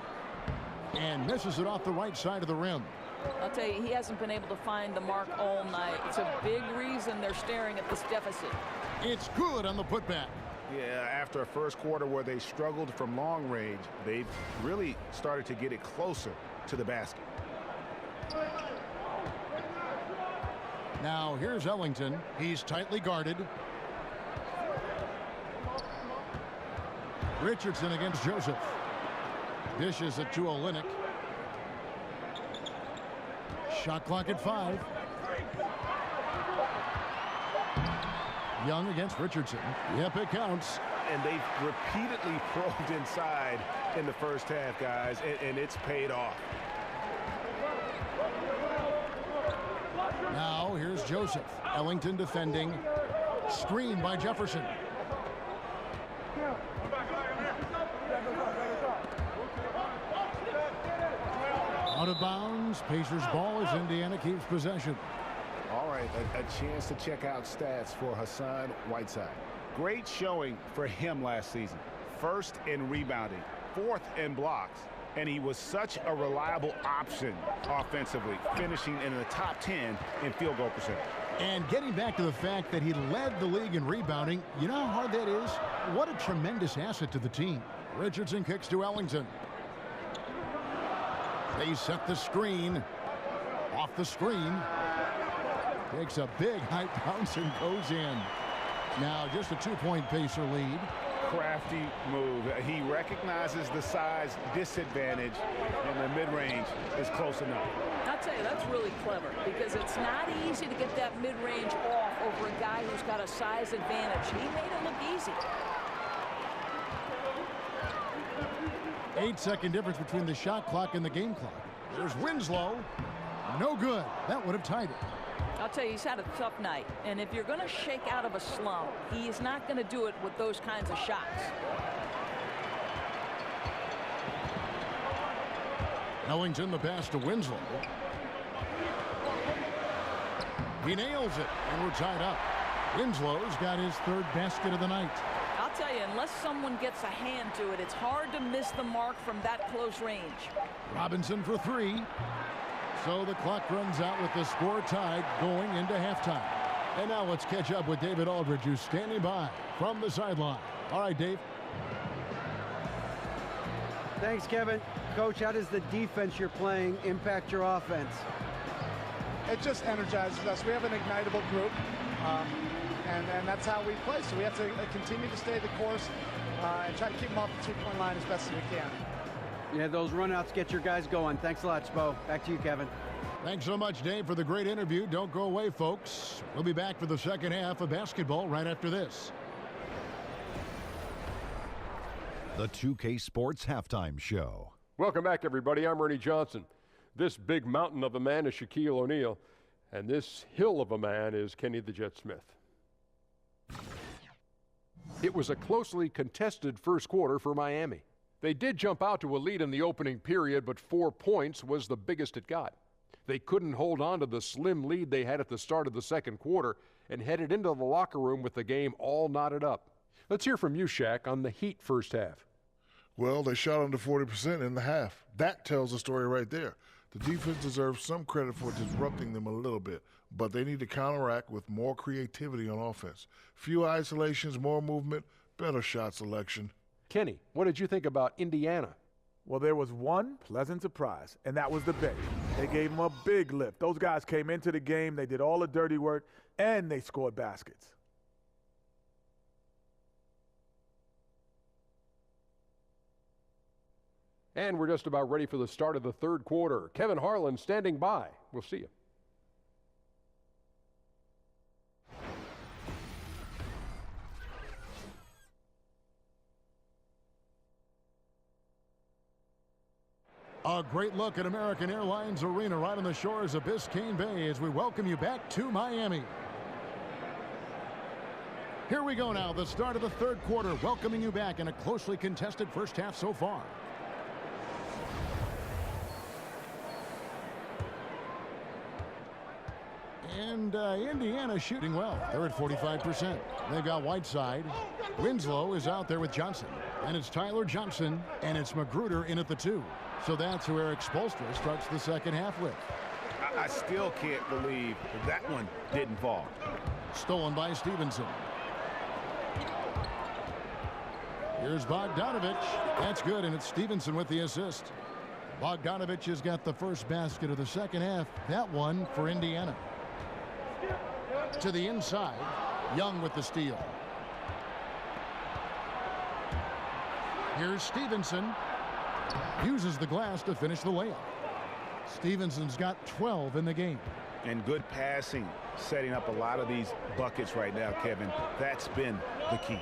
and misses it off the right side of the rim. I'll tell you, he hasn't been able to find the mark all night. It's a big reason they're staring at this deficit. It's good on the putback. Yeah, after a first quarter where they struggled from long range, they've really started to get it closer to the basket. Now here's Ellington. He's tightly guarded. Richardson against Joseph. Dishes it to Olynyk. Shot clock at 5. Young against Richardson. Yep, it counts. And they've repeatedly probed inside in the first half, guys, and it's paid off. Now here's Joseph. Ellington defending. Screen by Jefferson. Out of bounds. Pacers ball as Indiana keeps possession. All right, a chance to check out stats for Hassan Whiteside. Great showing for him last season. First in rebounding, 4th in blocks, and he was such a reliable option offensively, finishing in the top 10 in field goal percentage. And getting back to the fact that he led the league in rebounding, you know how hard that is? What a tremendous asset to the team. Richardson kicks to Ellington. They set the screen. Off the screen. Takes a big high bounce and goes in. Now just a 2-point Pacer lead. Crafty move. He recognizes the size disadvantage, and the mid-range is close enough. I'll tell you, that's really clever because it's not easy to get that mid-range off over a guy who's got a size advantage. He made it look easy. 8-second difference between the shot clock and the game clock. There's Winslow. No good. That would have tied it. I'll tell you, he's had a tough night. And if you're going to shake out of a slump, he is not going to do it with those kinds of shots. Ellington, the pass to Winslow. He nails it, and we're tied up. Winslow's got his 3rd basket of the night. I'll tell you, unless someone gets a hand to it, it's hard to miss the mark from that close range. Robinson for 3. So the clock runs out with the score tied going into halftime. And now let's catch up with David Aldridge, who's standing by from the sideline. All right, Dave. Thanks, Kevin. Coach, how does the defense you're playing impact your offense? It just energizes us. We have an ignitable group, and that's how we play. So we have to continue to stay the course and try to keep them off the 2-point line as best as we can. Yeah, those runouts get your guys going. Thanks a lot, Spo. Back to you, Kevin. Thanks so much, Dave, for the great interview. Don't go away, folks. We'll be back for the second half of basketball right after this. The 2K Sports Halftime Show. Welcome back, everybody. I'm Ernie Johnson. This big mountain of a man is Shaquille O'Neal, and this hill of a man is Kenny the Jet Smith. It was a closely contested first quarter for Miami. They did jump out to a lead in the opening period, but 4 points was the biggest it got. They couldn't hold on to the slim lead they had at the start of the second quarter and headed into the locker room with the game all knotted up. Let's hear from you, Shaq, on the Heat first half. Well, they shot under 40% in the half. That tells the story right there. The defense deserves some credit for disrupting them a little bit, but they need to counteract with more creativity on offense. Few isolations, more movement, better shot selection. Kenny, what did you think about Indiana? Well, there was one pleasant surprise, and that was the Bay. They gave them a big lift. Those guys came into the game, they did all the dirty work, and they scored baskets. And we're just about ready for the start of the third quarter. Kevin Harlan standing by. We'll see you. A great look at American Airlines Arena right on the shores of Biscayne Bay as we welcome you back to Miami. Here we go now, the start of the third quarter, welcoming you back in a closely contested first half so far. And Indiana shooting well. They're at 45%. They've got Whiteside. Winslow is out there with Johnson. And it's Tyler Johnson, and it's Magruder in at the 2. So that's who Eric Spoelstra starts the second half with. I still can't believe that one didn't fall. Stolen by Stevenson. Here's Bogdanovich. That's good, and it's Stevenson with the assist. Bogdanovich has got the first basket of the second half. That one for Indiana. To the inside. Young with the steal. Here's Stevenson. Uses the glass to finish the layup. Stevenson's got 12 in the game. And good passing, setting up a lot of these buckets right now, Kevin. That's been the key.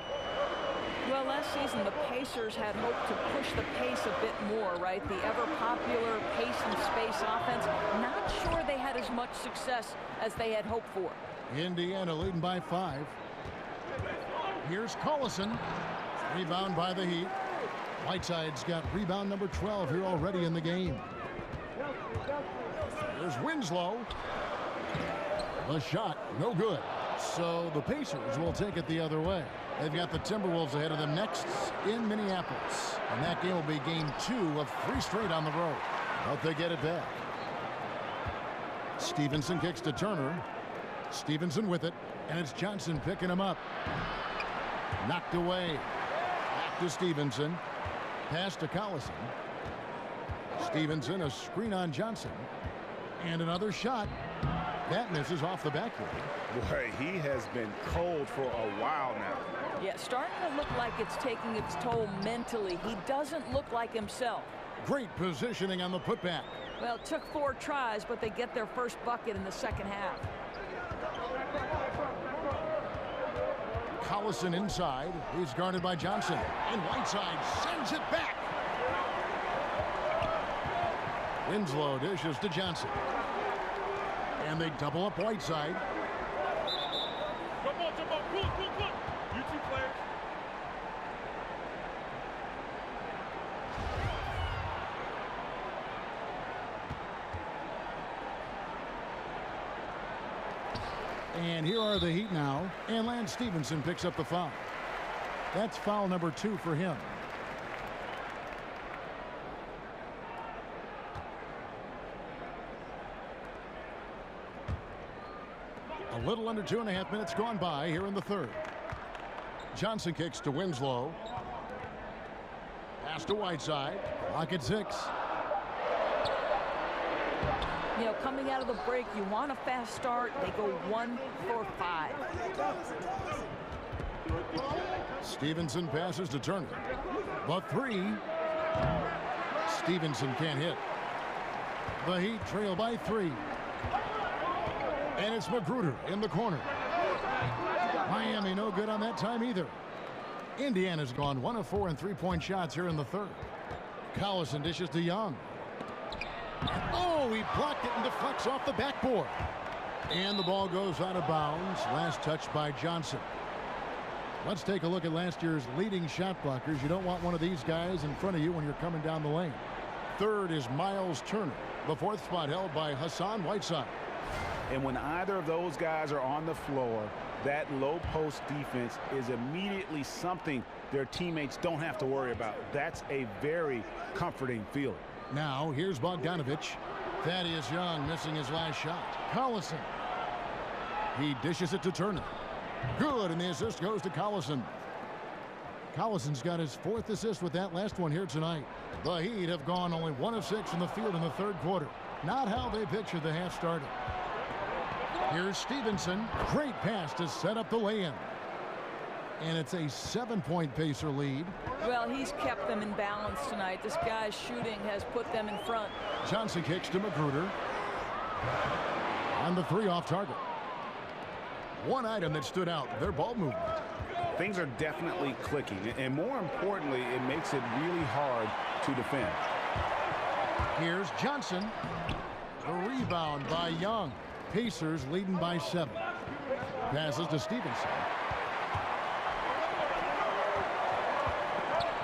Well, last season, the Pacers had hoped to push the pace a bit more, right? The ever-popular pace and space offense. Not sure they had as much success as they had hoped for. Indiana leading by 5. Here's Collison. Rebound by the Heat. Whiteside's got rebound number 12 here already in the game. There's Winslow. The shot, no good. So the Pacers will take it the other way. They've got the Timberwolves ahead of them next in Minneapolis. And that game will be game 2 of 3 straight on the road. Hope they get it back. Stevenson kicks to Turner. Stevenson with it. And it's Johnson picking him up. Knocked away. Back to Stevenson. Pass to Collison. Stevenson, a screen on Johnson. And another shot. That misses off the backboard. Boy, he has been cold for a while now. Yeah, starting to look like it's taking its toll mentally. He doesn't look like himself. Great positioning on the putback. Well, it took 4 tries, but they get their first bucket in the second half. Collison inside. He's guarded by Johnson. And Whiteside sends it back. Winslow dishes to Johnson. And they double up Whiteside. Jump on. Look. You 2 players. And here are the Heat now. And Lance Stevenson picks up the foul. That's foul number 2 for him. A little under 2.5 minutes gone by here in the third. Johnson kicks to Winslow. Pass to Whiteside. Clock at 6. You know, coming out of the break, you want a fast start. They go 1 for 5. Stevenson passes to Turner. The 3. Stevenson can't hit. The Heat trail by 3. And it's Magruder in the corner. Miami no good on that time either. Indiana's gone 1 of 4 in 3-point shots here in the third. Collison dishes to Young. Oh, he blocked it and deflects off the backboard. And the ball goes out of bounds. Last touch by Johnson. Let's take a look at last year's leading shot blockers. You don't want one of these guys in front of you when you're coming down the lane. Third is Miles Turner. The 4th spot held by Hassan Whiteside. And when either of those guys are on the floor, that low post defense is immediately something their teammates don't have to worry about. That's a very comforting feeling. Now here's Bogdanovich. Thaddeus Young missing his last shot. Collison. He dishes it to Turner. Good, and the assist goes to Collison. Collison's got his 4th assist with that last one here tonight. The Heat have gone only 1 of 6 from the field in the 3rd quarter. Not how they pictured the half started. Here's Stevenson. Great pass to set up the lay-in. And it's a 7-point Pacer lead. Well, he's kept them in balance tonight. This guy's shooting has put them in front. Johnson kicks to Magruder. On the 3 off target. One item that stood out, their ball movement. Things are definitely clicking, and more importantly, it makes it really hard to defend. Here's Johnson. The rebound by Young. Pacers leading by 7. Passes to Stevenson.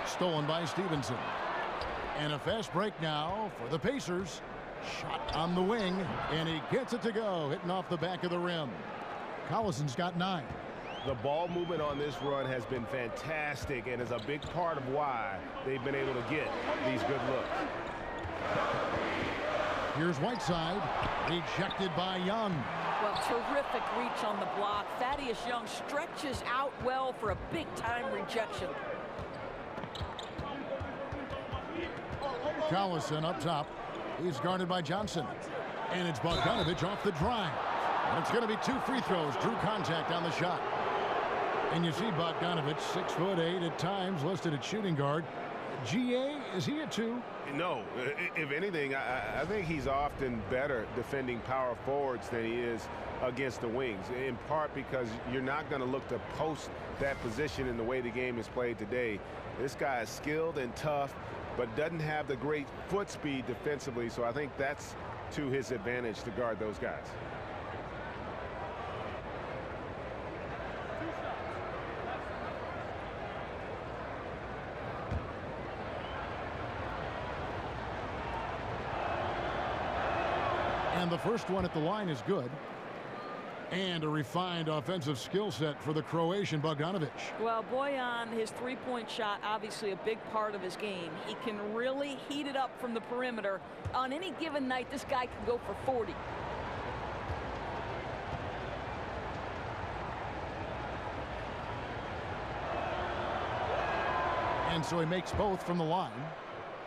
Stolen by Stevenson. And a fast break now for the Pacers. Shot on the wing, and he gets it to go, hitting off the back of the rim. Collison's got 9. The ball movement on this run has been fantastic and is a big part of why they've been able to get these good looks. Here's Whiteside, rejected by Young. Well, terrific reach on the block. Thaddeus Young stretches out well for a big-time rejection. Collison up top. He's guarded by Johnson. And it's Bogdanovich off the drive. And it's going to be 2 free throws. Drew contact on the shot. And you see Bogdanovich, 6'8" at times, listed at shooting guard. GA, is he a 2? No, if anything, I think he's often better defending power forwards than he is against the wings, in part because you're not going to look to post that position in the way the game is played today. This guy is skilled and tough, but doesn't have the great foot speed defensively, so I think that's to his advantage to guard those guys. And the first one at the line is good. And a refined offensive skill set for the Croatian Bogdanovich. Well, Bojan, his 3-point shot, obviously a big part of his game. He can really heat it up from the perimeter. On any given night, this guy can go for 40. And so he makes both from the line.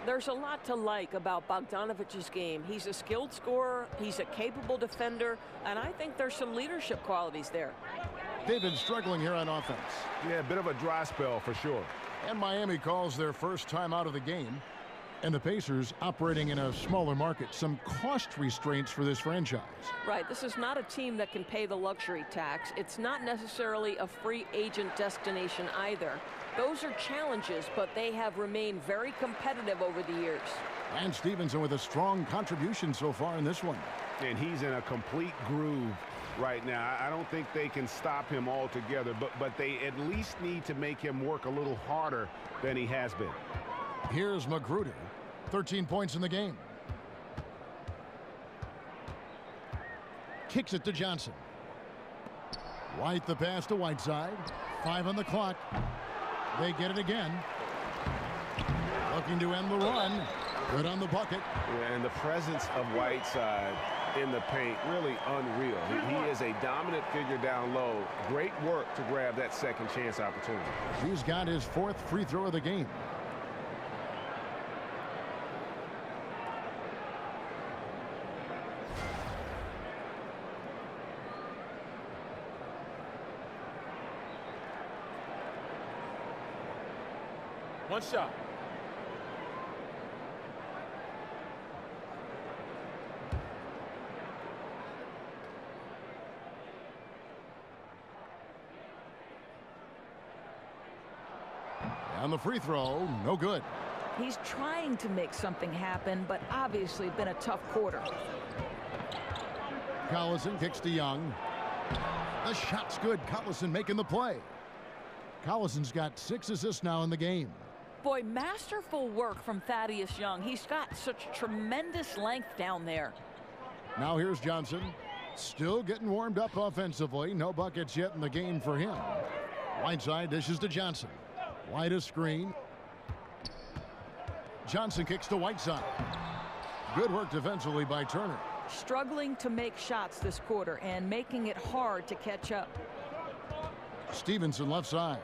There's a lot to like about Bogdanovich's game. He's a skilled scorer, he's a capable defender, and I think there's some leadership qualities there. They've been struggling here on offense. Yeah, a bit of a dry spell for sure. And Miami calls their first time out of the game. And the Pacers operating in a smaller market. Some cost restraints for this franchise. Right, this is not a team that can pay the luxury tax. It's not necessarily a free agent destination either. Those are challenges, but they have remained very competitive over the years. And Stevenson with a strong contribution so far in this one. And he's in a complete groove right now. I don't think they can stop him altogether, but they at least need to make him work a little harder than he has been. Here's Magruder, 13 points in the game. Kicks it to Johnson. White the pass to Whiteside. 5 on the clock. They get it again. Looking to end the run. Good on the bucket. Yeah, and the presence of Whiteside in the paint, really unreal. He is a dominant figure down low. Great work to grab that second chance opportunity. He's got his 4th free throw of the game. One shot. On the free throw, no good. He's trying to make something happen, but obviously been a tough quarter. Collison kicks to Young. The shot's good. Collison making the play. Collison's got 6 assists now in the game. Boy, masterful work from Thaddeus Young. He's got such tremendous length down there. Now here's Johnson. Still getting warmed up offensively. No buckets yet in the game for him. Whiteside dishes to Johnson. White a screen. Johnson kicks to Whiteside. Good work defensively by Turner. Struggling to make shots this quarter and making it hard to catch up. Stevenson left side.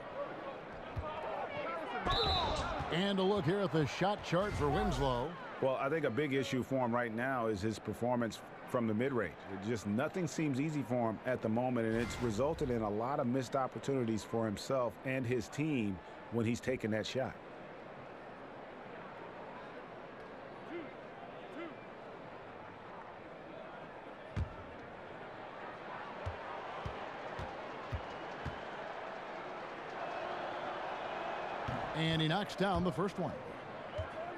And a look here at the shot chart for Winslow. Well, I think a big issue for him right now is his performance from the mid-range. Just nothing seems easy for him at the moment, and it's resulted in a lot of missed opportunities for himself and his team when he's taking that shot. And he knocks down the first one.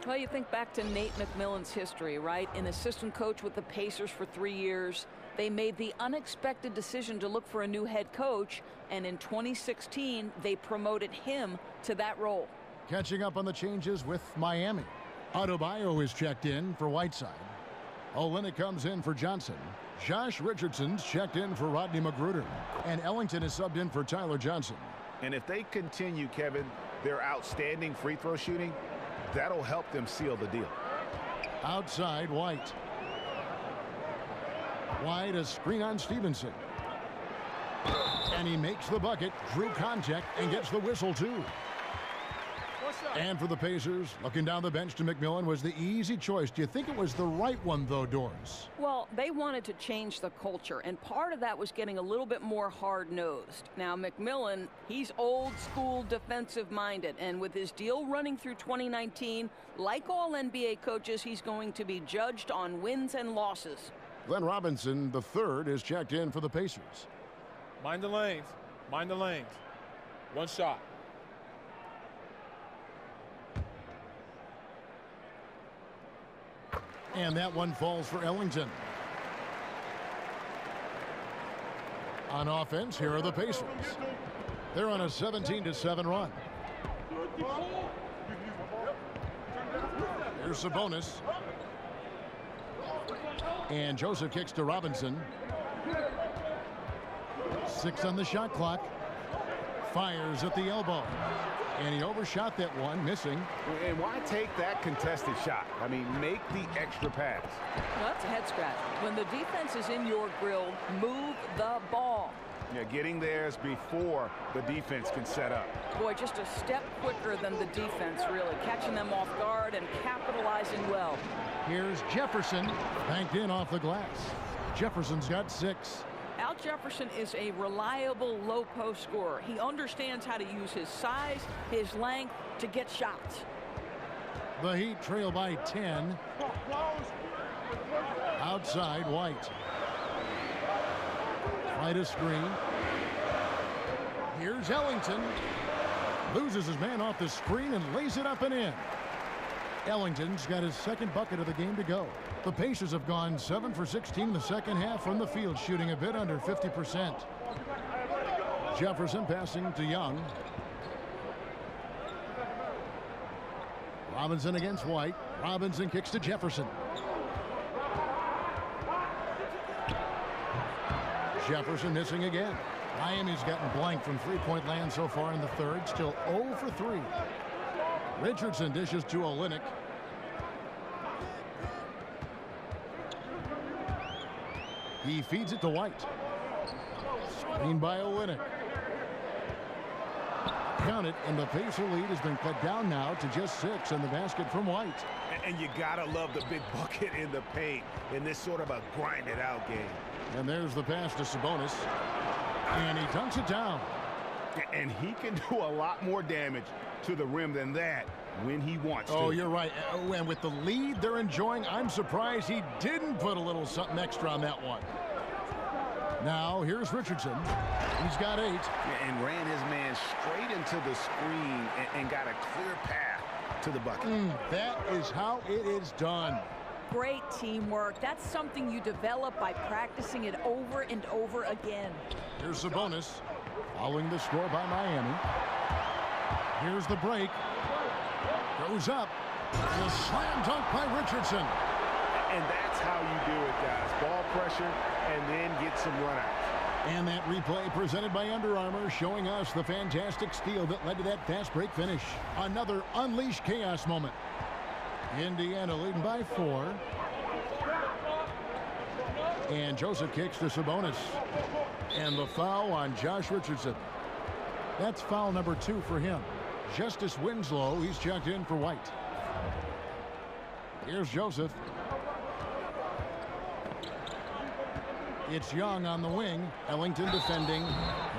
Well, you think back to Nate McMillan's history, right? An assistant coach with the Pacers for 3 years. They made the unexpected decision to look for a new head coach, and in 2016, they promoted him to that role. Catching up on the changes with Miami. Adebayo is checked in for Whiteside. Olynyk comes in for Johnson. Josh Richardson's checked in for Rodney Magruder. And Ellington is subbed in for Tyler Johnson. And if they continue, Kevin, their outstanding free throw shooting, that'll help them seal the deal. Outside, White. White, a screen on Stevenson. And he makes the bucket, drew contact, and gets the whistle, too. And for the Pacers, looking down the bench to McMillan was the easy choice. Do you think it was the right one, though, Doris? Well, they wanted to change the culture, and part of that was getting a little bit more hard-nosed. Now, McMillan, he's old-school defensive-minded, and with his deal running through 2019, like all NBA coaches, he's going to be judged on wins and losses. Glenn Robinson, the third, is checked in for the Pacers. Mind the lanes. Mind the lanes. One shot. And that one falls for Ellington. On offense, here are the Pacers. They're on a 17-7 run. Here's Sabonis. And Joseph kicks to Robinson. 6 on the shot clock. Fires at the elbow. And he overshot that one, missing. And why take that contested shot? I mean, make the extra pass. Well, that's a head scratch. When the defense is in your grill, move the ball. Yeah, getting theirs before the defense can set up. Boy, just a step quicker than the defense, really. Catching them off guard and capitalizing well. Here's Jefferson, banked in off the glass. Jefferson's got 6. Al Jefferson is a reliable low-post scorer. He understands how to use his size, his length to get shots. The Heat trail by 10. Outside, White. Right a screen. Here's Ellington. Loses his man off the screen and lays it up and in. Ellington's got his second bucket of the game to go. The Pacers have gone 7 for 16 in the second half from the field, shooting a bit under 50%. Jefferson passing to Young. Robinson against White. Robinson kicks to Jefferson. Jefferson missing again. Miami's gotten blank from three-point land so far in the third. Still 0 for 3. Richardson dishes to Olynyk. He feeds it to White. Screen by Olynyk. Count it, and the Pacer lead has been cut down now to just 6 in the basket from White. And you gotta love the big bucket in the paint in this sort of a grinded-out game. And there's the pass to Sabonis. And he dunks it down. And he can do a lot more damage to the rim than that when he wants to. Oh, you're right. And with the lead they're enjoying, I'm surprised he didn't put a little something extra on that one. Now, here's Richardson. He's got 8. And ran his man straight into the screen and got a clear path to the bucket. That is how it is done. Great teamwork. That's something you develop by practicing it over and over again. Here's Sabonis, following the score by Miami. Here's the break. Goes up. And a slam dunk by Richardson. And that's how you do it, guys. Ball pressure and then get some runouts. And that replay presented by Under Armour, showing us the fantastic steal that led to that fast break finish. Another unleashed chaos moment. Indiana leading by 4. And Joseph kicks to Sabonis. And the foul on Josh Richardson. That's foul number 2 for him. Justice Winslow, he's checked in for White. Here's Joseph. It's Young on the wing. Ellington defending.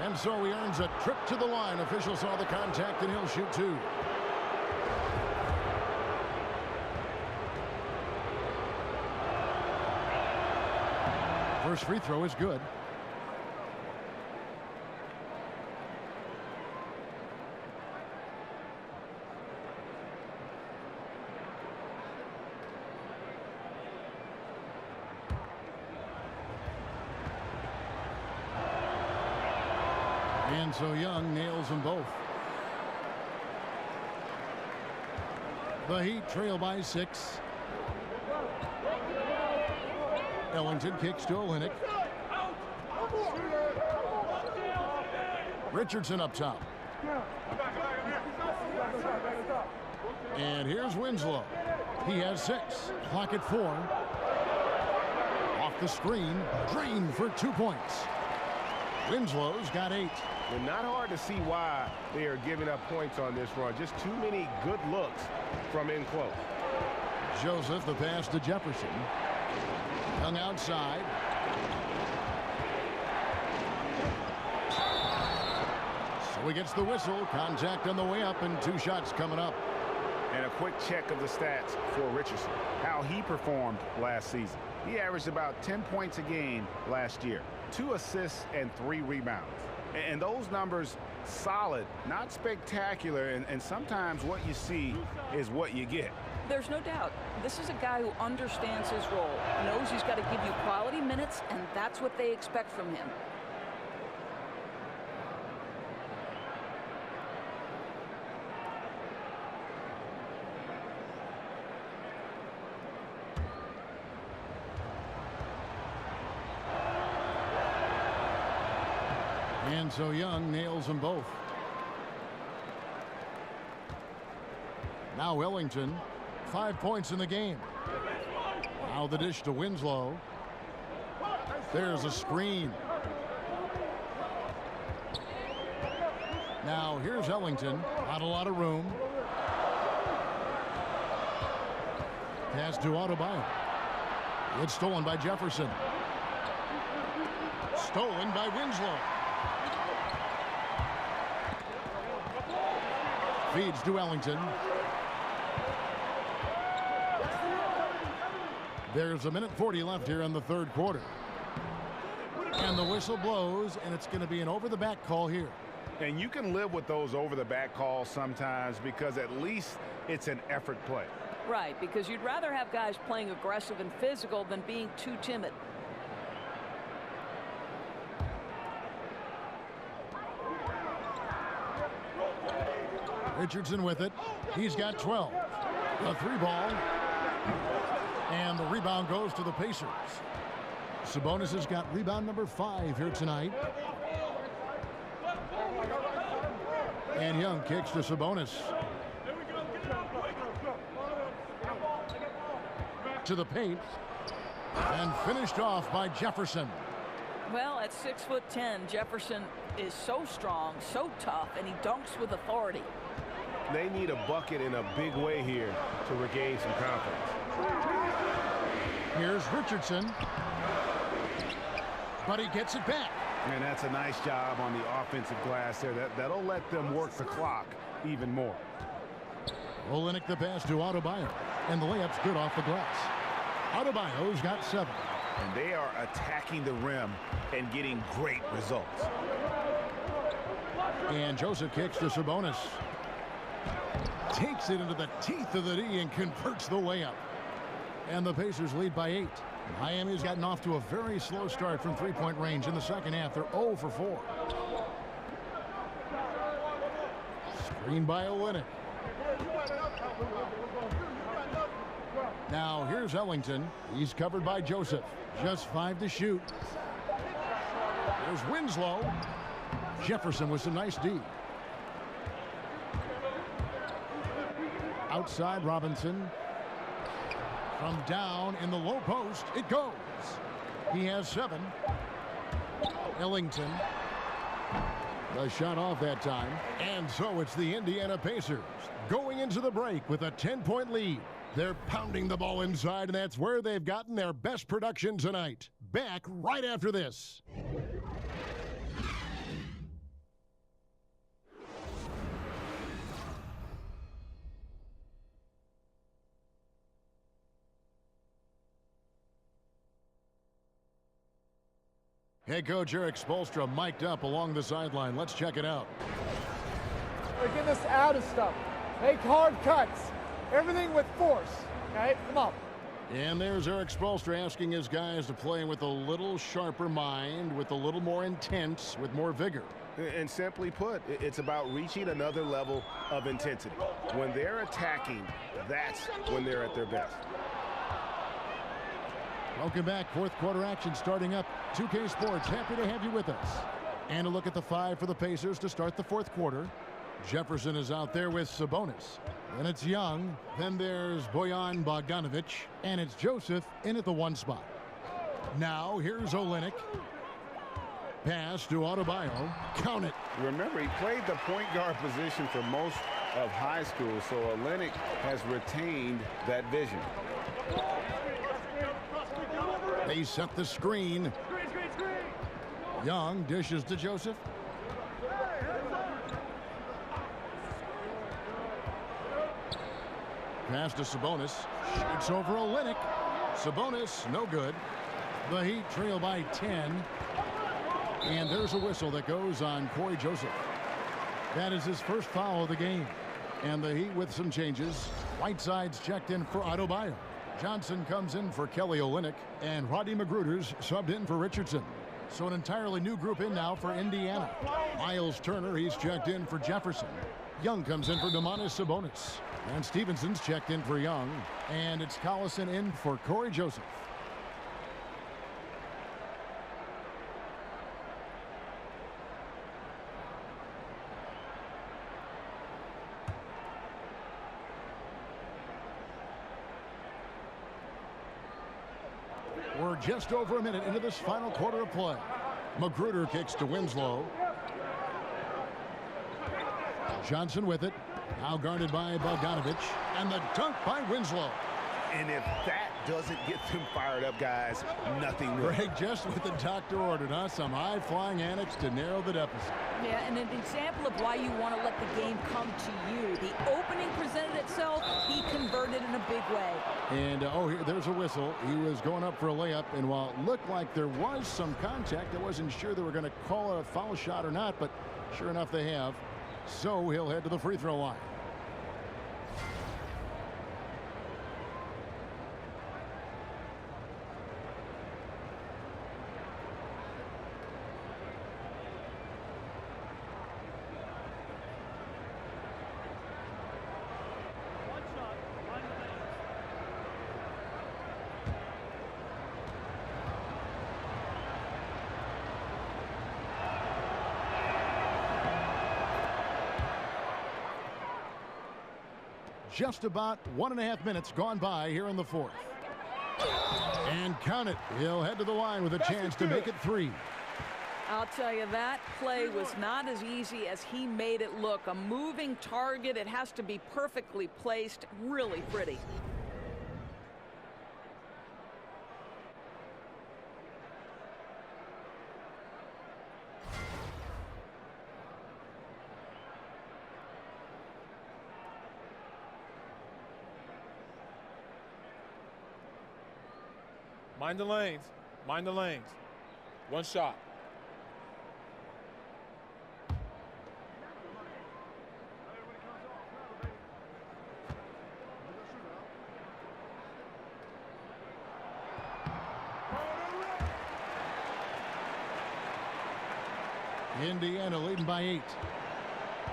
And so he earns a trip to the line. Officials saw the contact and he'll shoot 2. First free throw is good. And so Young nails them both. The Heat trail by 6. Ellington kicks to Olynyk. Richardson up top. And here's Winslow. He has 6. Clock at 4. Off the screen. Drained for 2 points. Winslow's got 8. Well, not hard to see why they are giving up points on this run. Just too many good looks from in close. Joseph, the pass to Jefferson. Young outside. So he gets the whistle. Contact on the way up and 2 shots coming up. And a quick check of the stats for Richardson. How he performed last season. He averaged about 10 points a game last year. 2 assists and 3 rebounds. And those numbers solid, not spectacular. And sometimes what you see is what you get. There's no doubt. This is a guy who understands his role, knows he's got to give you quality minutes, and that's what they expect from him. And so Young nails them both. Now Wellington, 5 points in the game. Now the dish to Winslow. There's a screen. Now here's Ellington. Not a lot of room. Pass to Adebayo. It's stolen by Jefferson. Stolen by Winslow. Feeds to Ellington. There's 1:40 left here in the 3rd quarter. And the whistle blows, and it's going to be an over-the-back call here. And you can live with those over-the-back calls sometimes because at least it's an effort play. Right, because you'd rather have guys playing aggressive and physical than being too timid. Richardson with it. He's got 12. The 3-ball. And the rebound goes to the Pacers. Sabonis has got rebound number 5 here tonight. And Young kicks to Sabonis. To the paint. And finished off by Jefferson. Well, at 6'10", Jefferson is so strong, so tough, and he dunks with authority. They need a bucket in a big way here to regain some confidence. Here's Richardson. But he gets it back. And that's a nice job on the offensive glass there. That'll let them work the clock even more. Olynyk the pass to Adebayo. And the layup's good off the glass. Adebayo's got 7. And they are attacking the rim and getting great results. And Joseph kicks to Sabonis. Takes it into the teeth of the D and converts the layup. And the Pacers lead by 8. Miami's gotten off to a very slow start from 3-point range in the second half. They're 0 for 4. Screen by Olynyk. Now here's Ellington. He's covered by Joseph. Just 5 to shoot. There's Winslow. Jefferson with some nice D. Outside Robinson. From down in the low post, it goes. He has 7. Ellington. The shot off that time. And so it's the Indiana Pacers going into the break with a 10-point lead. They're pounding the ball inside, and that's where they've gotten their best production tonight. Back right after this. Head coach Eric Spoelstra mic'd up along the sideline. Let's check it out. We're getting us out of stuff. Make hard cuts. Everything with force. Okay, come on. And there's Eric Spoelstra asking his guys to play with a little sharper mind, with a little more intense, with more vigor. And simply put, it's about reaching another level of intensity. When they're attacking, that's when they're at their best. Welcome back. Fourth quarter action starting up. 2K Sports, happy to have you with us. And a look at the 5 for the Pacers to start the fourth quarter. Jefferson is out there with Sabonis. Then it's Young. Then there's Bojan Bogdanovic. And it's Joseph in at the 1 spot. Now here's Olynyk. Pass to Adebayo. Count it. Remember, he played the point guard position for most of high school, so Olynyk has retained that vision. They set the screen. Young dishes to Joseph. Pass to Sabonis. Shoots over Olynyk. Sabonis, no good. The Heat trail by 10. And there's a whistle that goes on Corey Joseph. That is his first foul of the game. And the Heat with some changes. Whiteside's checked in for Adebayo. Johnson comes in for Kelly Olynyk, and Rodney Magruder's subbed in for Richardson. So an entirely new group in now for Indiana. Miles Turner, he's checked in for Jefferson. Young comes in for Domantas Sabonis. And Stevenson's checked in for Young. And it's Collison in for Corey Joseph. We're just over a minute into this final quarter of play. Magruder kicks to Winslow. Johnson with it. Now guarded by Bogdanovic. And the dunk by Winslow. And if that doesn't get them fired up, guys, nothing will. Greg, just what the doctor ordered, huh? Some high-flying antics to narrow the deficit. Yeah, and an example of why you want to let the game come to you. The opening presented itself, he converted in a big way. And, there's a whistle. He was going up for a layup, and while it looked like there was some contact, I wasn't sure they were going to call a foul shot or not, but sure enough they have. So he'll head to the free throw line. Just about 1.5 minutes gone by here in the fourth. And count it. He'll head to the line with a chance to make it 3. I'll tell you, that play was not as easy as he made it look. A moving target. It has to be perfectly placed. Really pretty. Mind the lanes. Mind the lanes. 1 shot. Indiana leading by 8.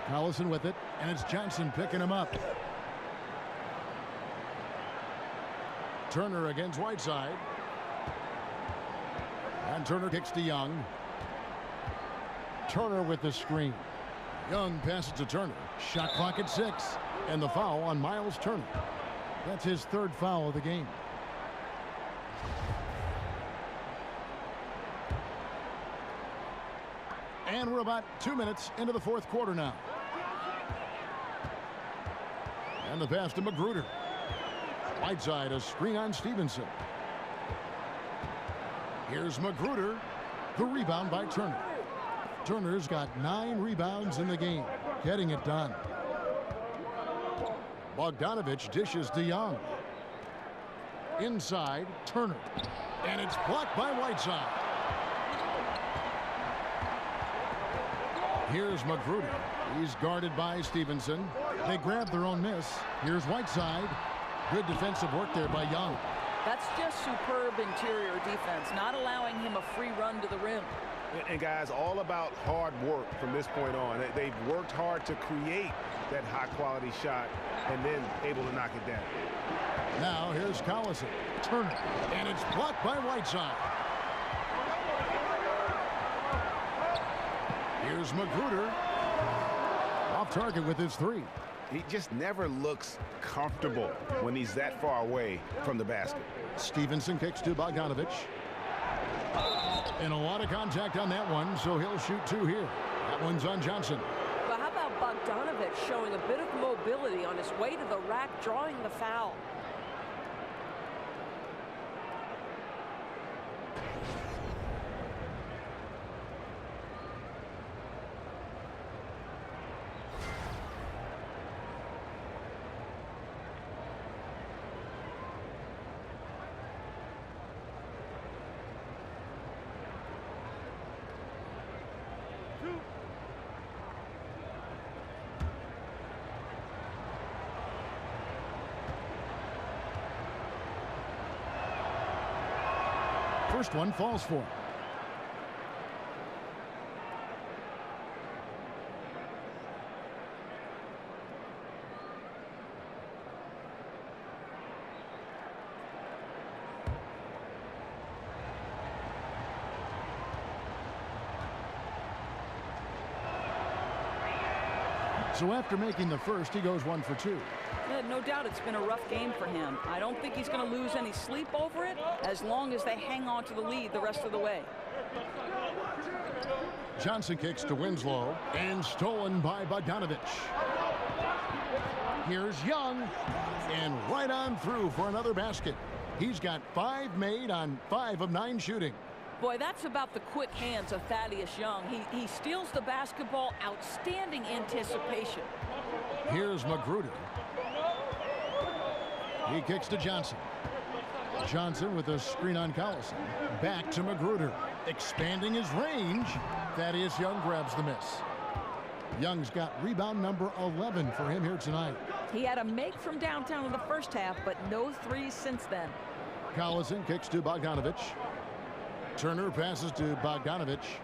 Collison with it, and it's Johnson picking him up. Turner against Whiteside. And Turner kicks to Young. Turner with the screen. Young passes to Turner. Shot clock at 6. And the foul on Miles Turner. That's his 3rd foul of the game. And we're about 2 minutes into the fourth quarter now. And the pass to Magruder. Whiteside, a screen on Stevenson. Here's Magruder. The rebound by Turner. Turner's got 9 rebounds in the game, getting it done. Bogdanovich dishes to Young. Inside, Turner. And it's blocked by Whiteside. Here's Magruder. He's guarded by Stevenson. They grab their own miss. Here's Whiteside. Good defensive work there by Young. That's just superb interior defense, not allowing him a free run to the rim. And guys, all about hard work from this point on. They've worked hard to create that high-quality shot and then able to knock it down. Now here's Collison. Turner. And it's blocked by Whiteside. Here's Magruder. Off target with his 3. He just never looks comfortable when he's that far away from the basket. Stevenson kicks to Bogdanovich. And a lot of contact on that one, so he'll shoot 2 here. That one's on Johnson. But how about Bogdanovich showing a bit of mobility on his way to the rack, drawing the foul? First one falls for him. So after making the first, he goes 1 for 2. Yeah, no doubt it's been a rough game for him. I don't think he's going to lose any sleep over it as long as they hang on to the lead the rest of the way. Johnson kicks to Winslow and stolen by Bogdanovich. Here's Young and right on through for another basket. He's got 5 made on 5 of 9 shooting. Boy, that's about the quick hands of Thaddeus Young. He steals the basketball. Outstanding anticipation. Here's Magruder. He kicks to Johnson. Johnson with a screen on Collison. Back to Magruder. Expanding his range. Thaddeus Young grabs the miss. Young's got rebound number 11 for him here tonight. He had a make from downtown in the first half, but no threes since then. Collison kicks to Bogdanovich. Turner passes to Bogdanovich.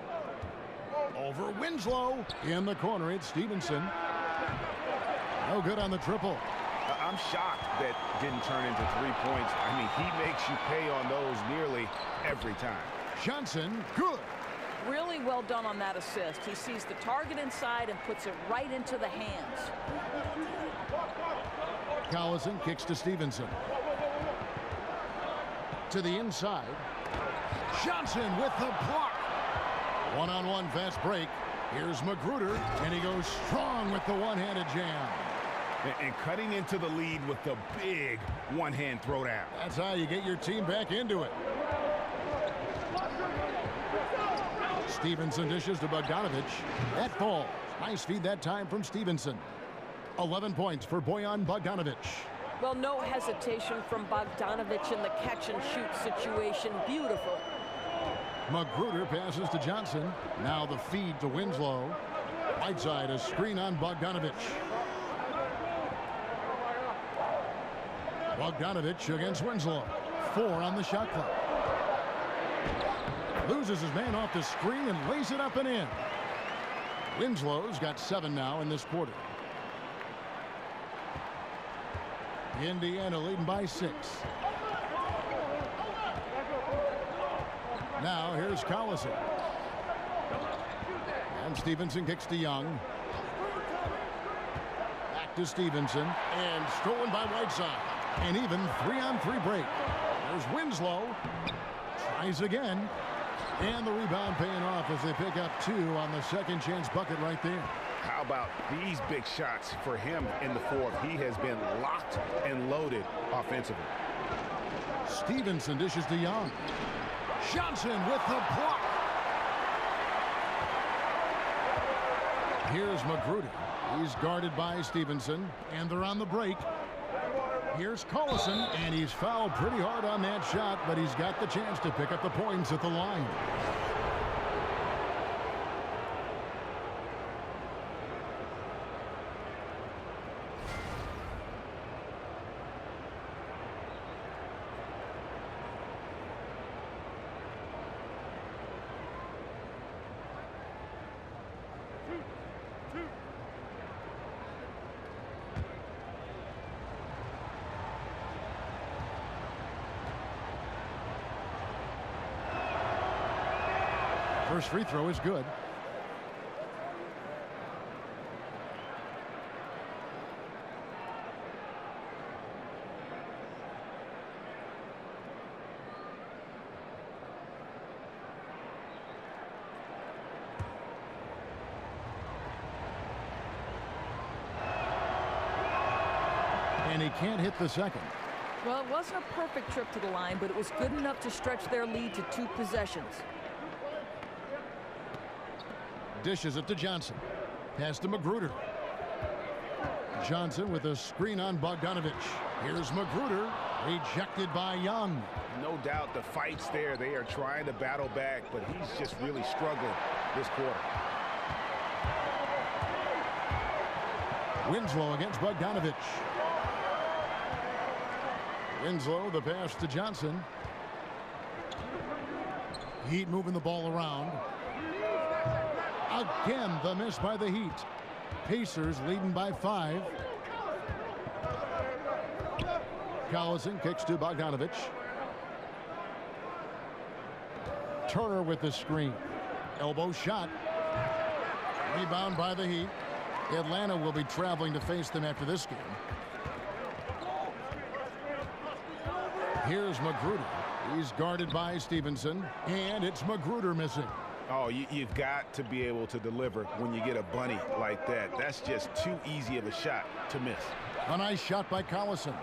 Over Winslow. In the corner, it's Stevenson. No good on the triple. I'm shocked that didn't turn into 3 points. I mean, he makes you pay on those nearly every time. Johnson, good. Really well done on that assist. He sees the target inside and puts it right into the hands. Collison kicks to Stevenson. To the inside. Johnson with the block. One-on-one fast break. Here's Magruder, and he goes strong with the one-handed jam. And cutting into the lead with the big one-hand throwdown. That's how you get your team back into it. Stevenson dishes to Bogdanovich. That falls. Nice feed that time from Stevenson. 11 points for Bojan Bogdanovich. Well, no hesitation from Bogdanovich in the catch-and-shoot situation. Beautiful. Magruder passes to Johnson. Now the feed to Winslow. Whiteside, a screen on Bogdanovich. Bogdanovich against Winslow. 4 on the shot clock. Loses his man off the screen and lays it up and in. Winslow's got 7 now in this quarter. Indiana leading by 6. Now here's Collison. And Stevenson kicks to Young. Back to Stevenson. And stolen by Whiteside. And even 3-on-3 break. There's Winslow. Tries again. And the rebound paying off as they pick up 2 on the second chance bucket right there. How about these big shots for him in the fourth? He has been locked and loaded offensively. Stevenson dishes to Young. Johnson with the block. Here's Magruder. He's guarded by Stevenson, and they're on the break. Here's Collison, and he's fouled pretty hard on that shot, but he's got the chance to pick up the points at the line. First free throw is good. And he can't hit the second. Well, it wasn't a perfect trip to the line, but it was good enough to stretch their lead to 2 possessions. Dishes it to Johnson. Pass to Magruder. Johnson with a screen on Bogdanovich. Here's Magruder. Rejected by Young. No doubt the fight's there. They are trying to battle back, but he's just really struggling this quarter. Winslow against Bogdanovich. Winslow, the pass to Johnson. Heat moving the ball around. Again, the miss by the Heat. Pacers leading by 5. Collison kicks to Bogdanovich. Turner with the screen. Elbow shot. Rebound by the Heat. Atlanta will be traveling to face them after this game. Here's Magruder. He's guarded by Stevenson, and it's Magruder missing. Oh, you've got to be able to deliver when you get a bunny like that. That's just too easy of a shot to miss. A nice shot by Collison.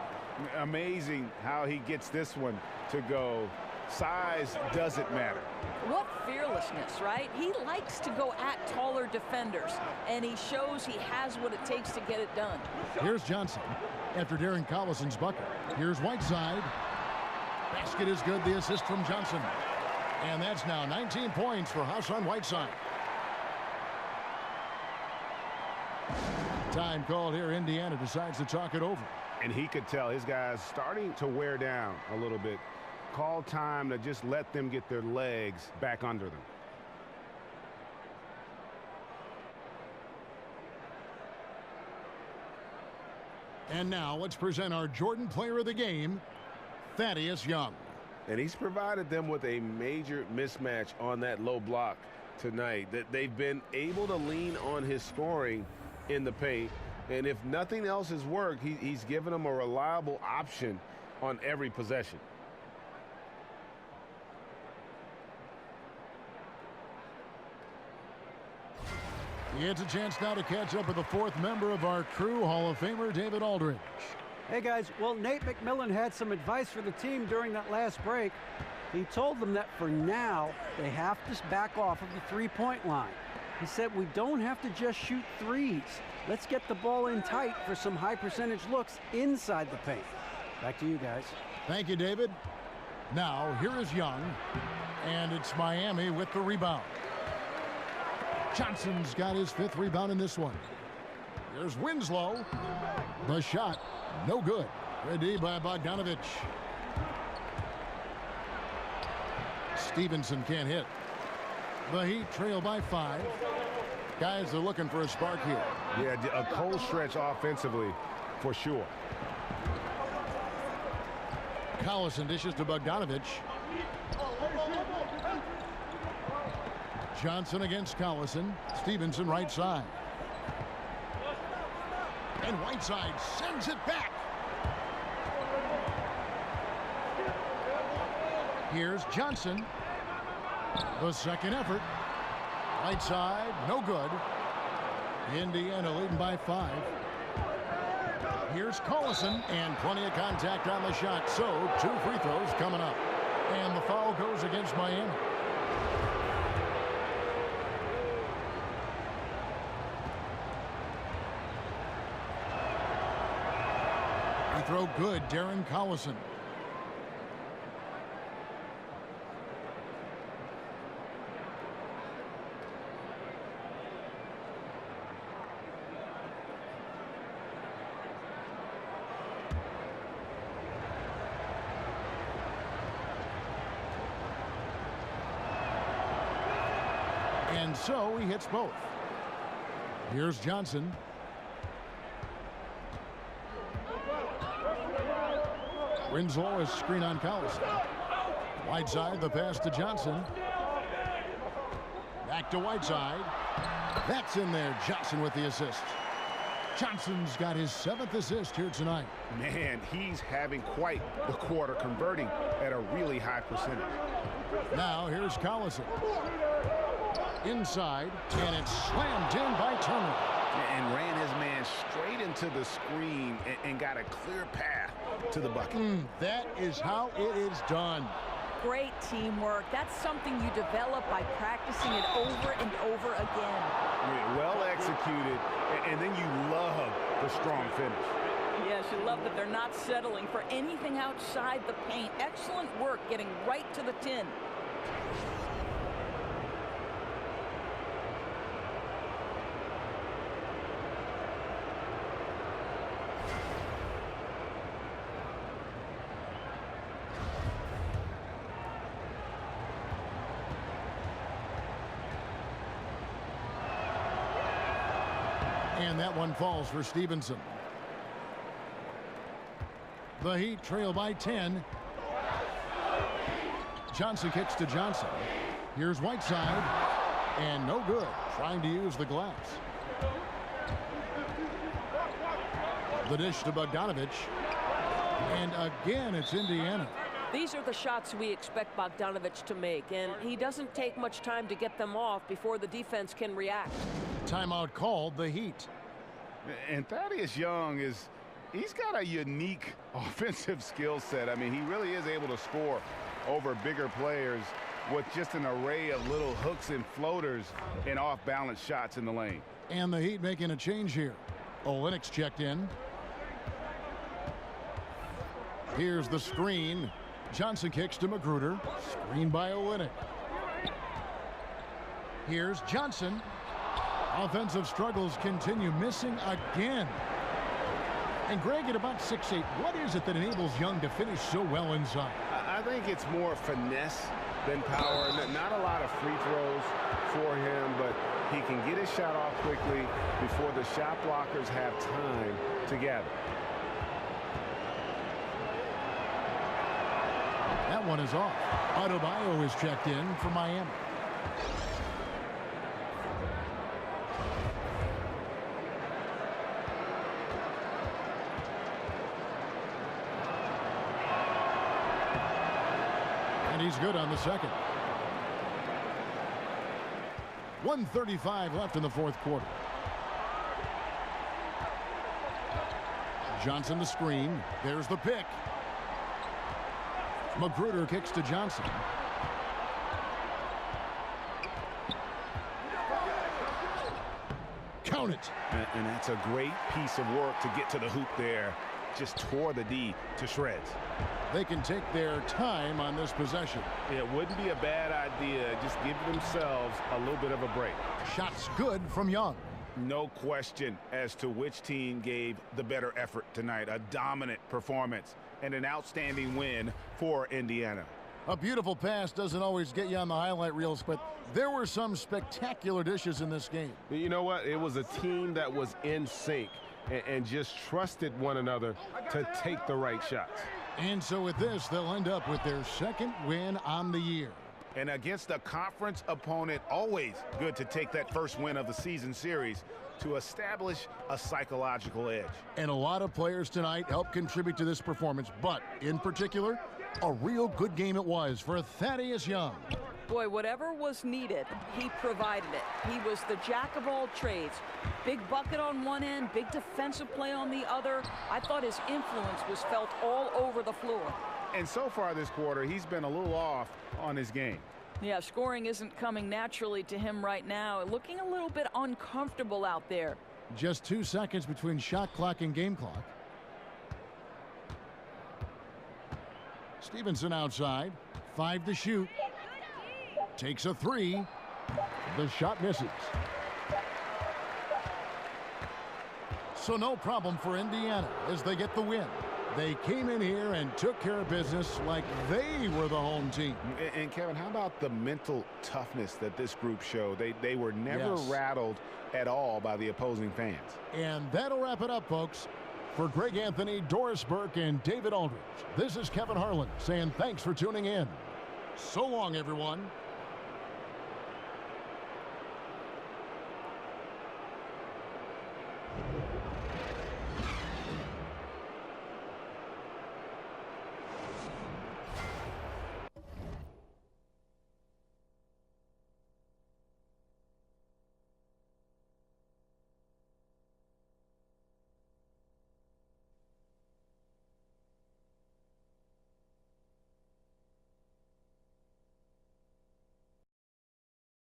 Amazing how he gets this one to go. Size doesn't matter. What fearlessness, right? He likes to go at taller defenders, and he shows he has what it takes to get it done. Here's Johnson after Darren Collison's bucket. Here's Whiteside. Basket is good. The assist from Johnson. And that's now 19 points for Hassan Whiteside. Time called here. Indiana decides to talk it over. And he could tell his guys starting to wear down a little bit. Call time to just let them get their legs back under them. And now let's present our Jordan Player of the Game, Thaddeus Young. And he's provided them with a major mismatch on that low block tonight. That they've been able to lean on his scoring in the paint. And if nothing else has worked, he's given them a reliable option on every possession. He gets a chance now to catch up with the 4th member of our crew, Hall of Famer David Aldridge. Hey guys, well, Nate McMillan had some advice for the team during that last break. He told them that for now, they have to back off of the three-point line. He said, we don't have to just shoot threes. Let's get the ball in tight for some high percentage looks inside the paint. Back to you guys. Thank you, David. Now, here is Young, and it's Miami with the rebound. Johnson's got his 5th rebound in this one. Here's Winslow. The shot, no good. Ready by Bogdanovich. Stevenson can't hit. The Heat trail by 5. Guys are looking for a spark here. Yeah, a cold stretch offensively for sure. Collison dishes to Bogdanovich. Johnson against Collison. Stevenson right side. And Whiteside sends it back. Here's Johnson. The second effort. Right side, no good. Indiana leading by 5. Here's Collison, and plenty of contact on the shot. So 2 free throws coming up. And the foul goes against Miami. Free throw good, Darren Collison. And so he hits both. Here's Johnson. Winslow is screen on Collison. Whiteside, the pass to Johnson. Back to Whiteside. That's in there. Johnson with the assist. Johnson's got his 7th assist here tonight. Man, he's having quite the quarter, converting at a really high percentage. Now here's Collison. Inside, and it's slammed in by Turner. And ran his man straight into the screen and got a clear path to the bucket. That is how it is done. Great teamwork. That's something you develop by practicing it over and over again. Well executed, and then you love the strong finish. Yes, you love that they're not settling for anything outside the paint. Excellent work getting right to the tin. And that one falls for Stevenson. The Heat trail by 10. Johnson kicks to Johnson. Here's Whiteside. And no good. Trying to use the glass. The dish to Bogdanovich. And again, it's Indiana. These are the shots we expect Bogdanovich to make, and he doesn't take much time to get them off before the defense can react. Timeout called, the Heat. And Thaddeus Young he's got a unique offensive skill set. I mean, he really is able to score over bigger players with just an array of little hooks and floaters and off-balance shots in the lane. And the Heat making a change here. Olynyk's checked in. Here's the screen. Johnson kicks to Magruder. Screen by Olynyk. Here's Johnson. Offensive struggles continue, missing again. And Greg, at about 6'8", what is it that enables Young to finish so well inside? I think it's more finesse than power. Not a lot of free throws for him, but he can get his shot off quickly before the shot blockers have time to gather. That one is off. Adebayo is checked in for Miami. And he's good on the second. 1:35 left in the fourth quarter. Johnson the screen. There's the pick. Magruder kicks to Johnson. Count it. And that's a great piece of work to get to the hoop there. Just tore the D to shreds. They can take their time on this possession. It wouldn't be a bad idea. Just give themselves a little bit of a break. Shots good from Young. No question as to which team gave the better effort tonight. A dominant performance and an outstanding win for Indiana. A beautiful pass doesn't always get you on the highlight reels, but there were some spectacular dishes in this game. You know what? It was a team that was in sync and just trusted one another to take the right shots. And so with this, they'll end up with their second win on the year. And against a conference opponent, always good to take that first win of the season series to establish a psychological edge. And a lot of players tonight helped contribute to this performance, but in particular, a real good game it was for Thaddeus Young. Boy, whatever was needed, he provided it. He was the jack of all trades. Big bucket on one end, big defensive play on the other. I thought his influence was felt all over the floor. And so far this quarter, he's been a little off on his game. Yeah, scoring isn't coming naturally to him right now. Looking a little bit uncomfortable out there. Just 2 seconds between shot clock and game clock. Stevenson outside. 5 to shoot. Takes a 3. The shot misses. So no problem for Indiana as they get the win. They came in here and took care of business like they were the home team. And Kevin, how about the mental toughness that this group showed? They were never rattled at all by the opposing fans. And that'll wrap it up, folks. For Greg Anthony, Doris Burke, and David Aldridge, this is Kevin Harlan saying thanks for tuning in. So long, everyone.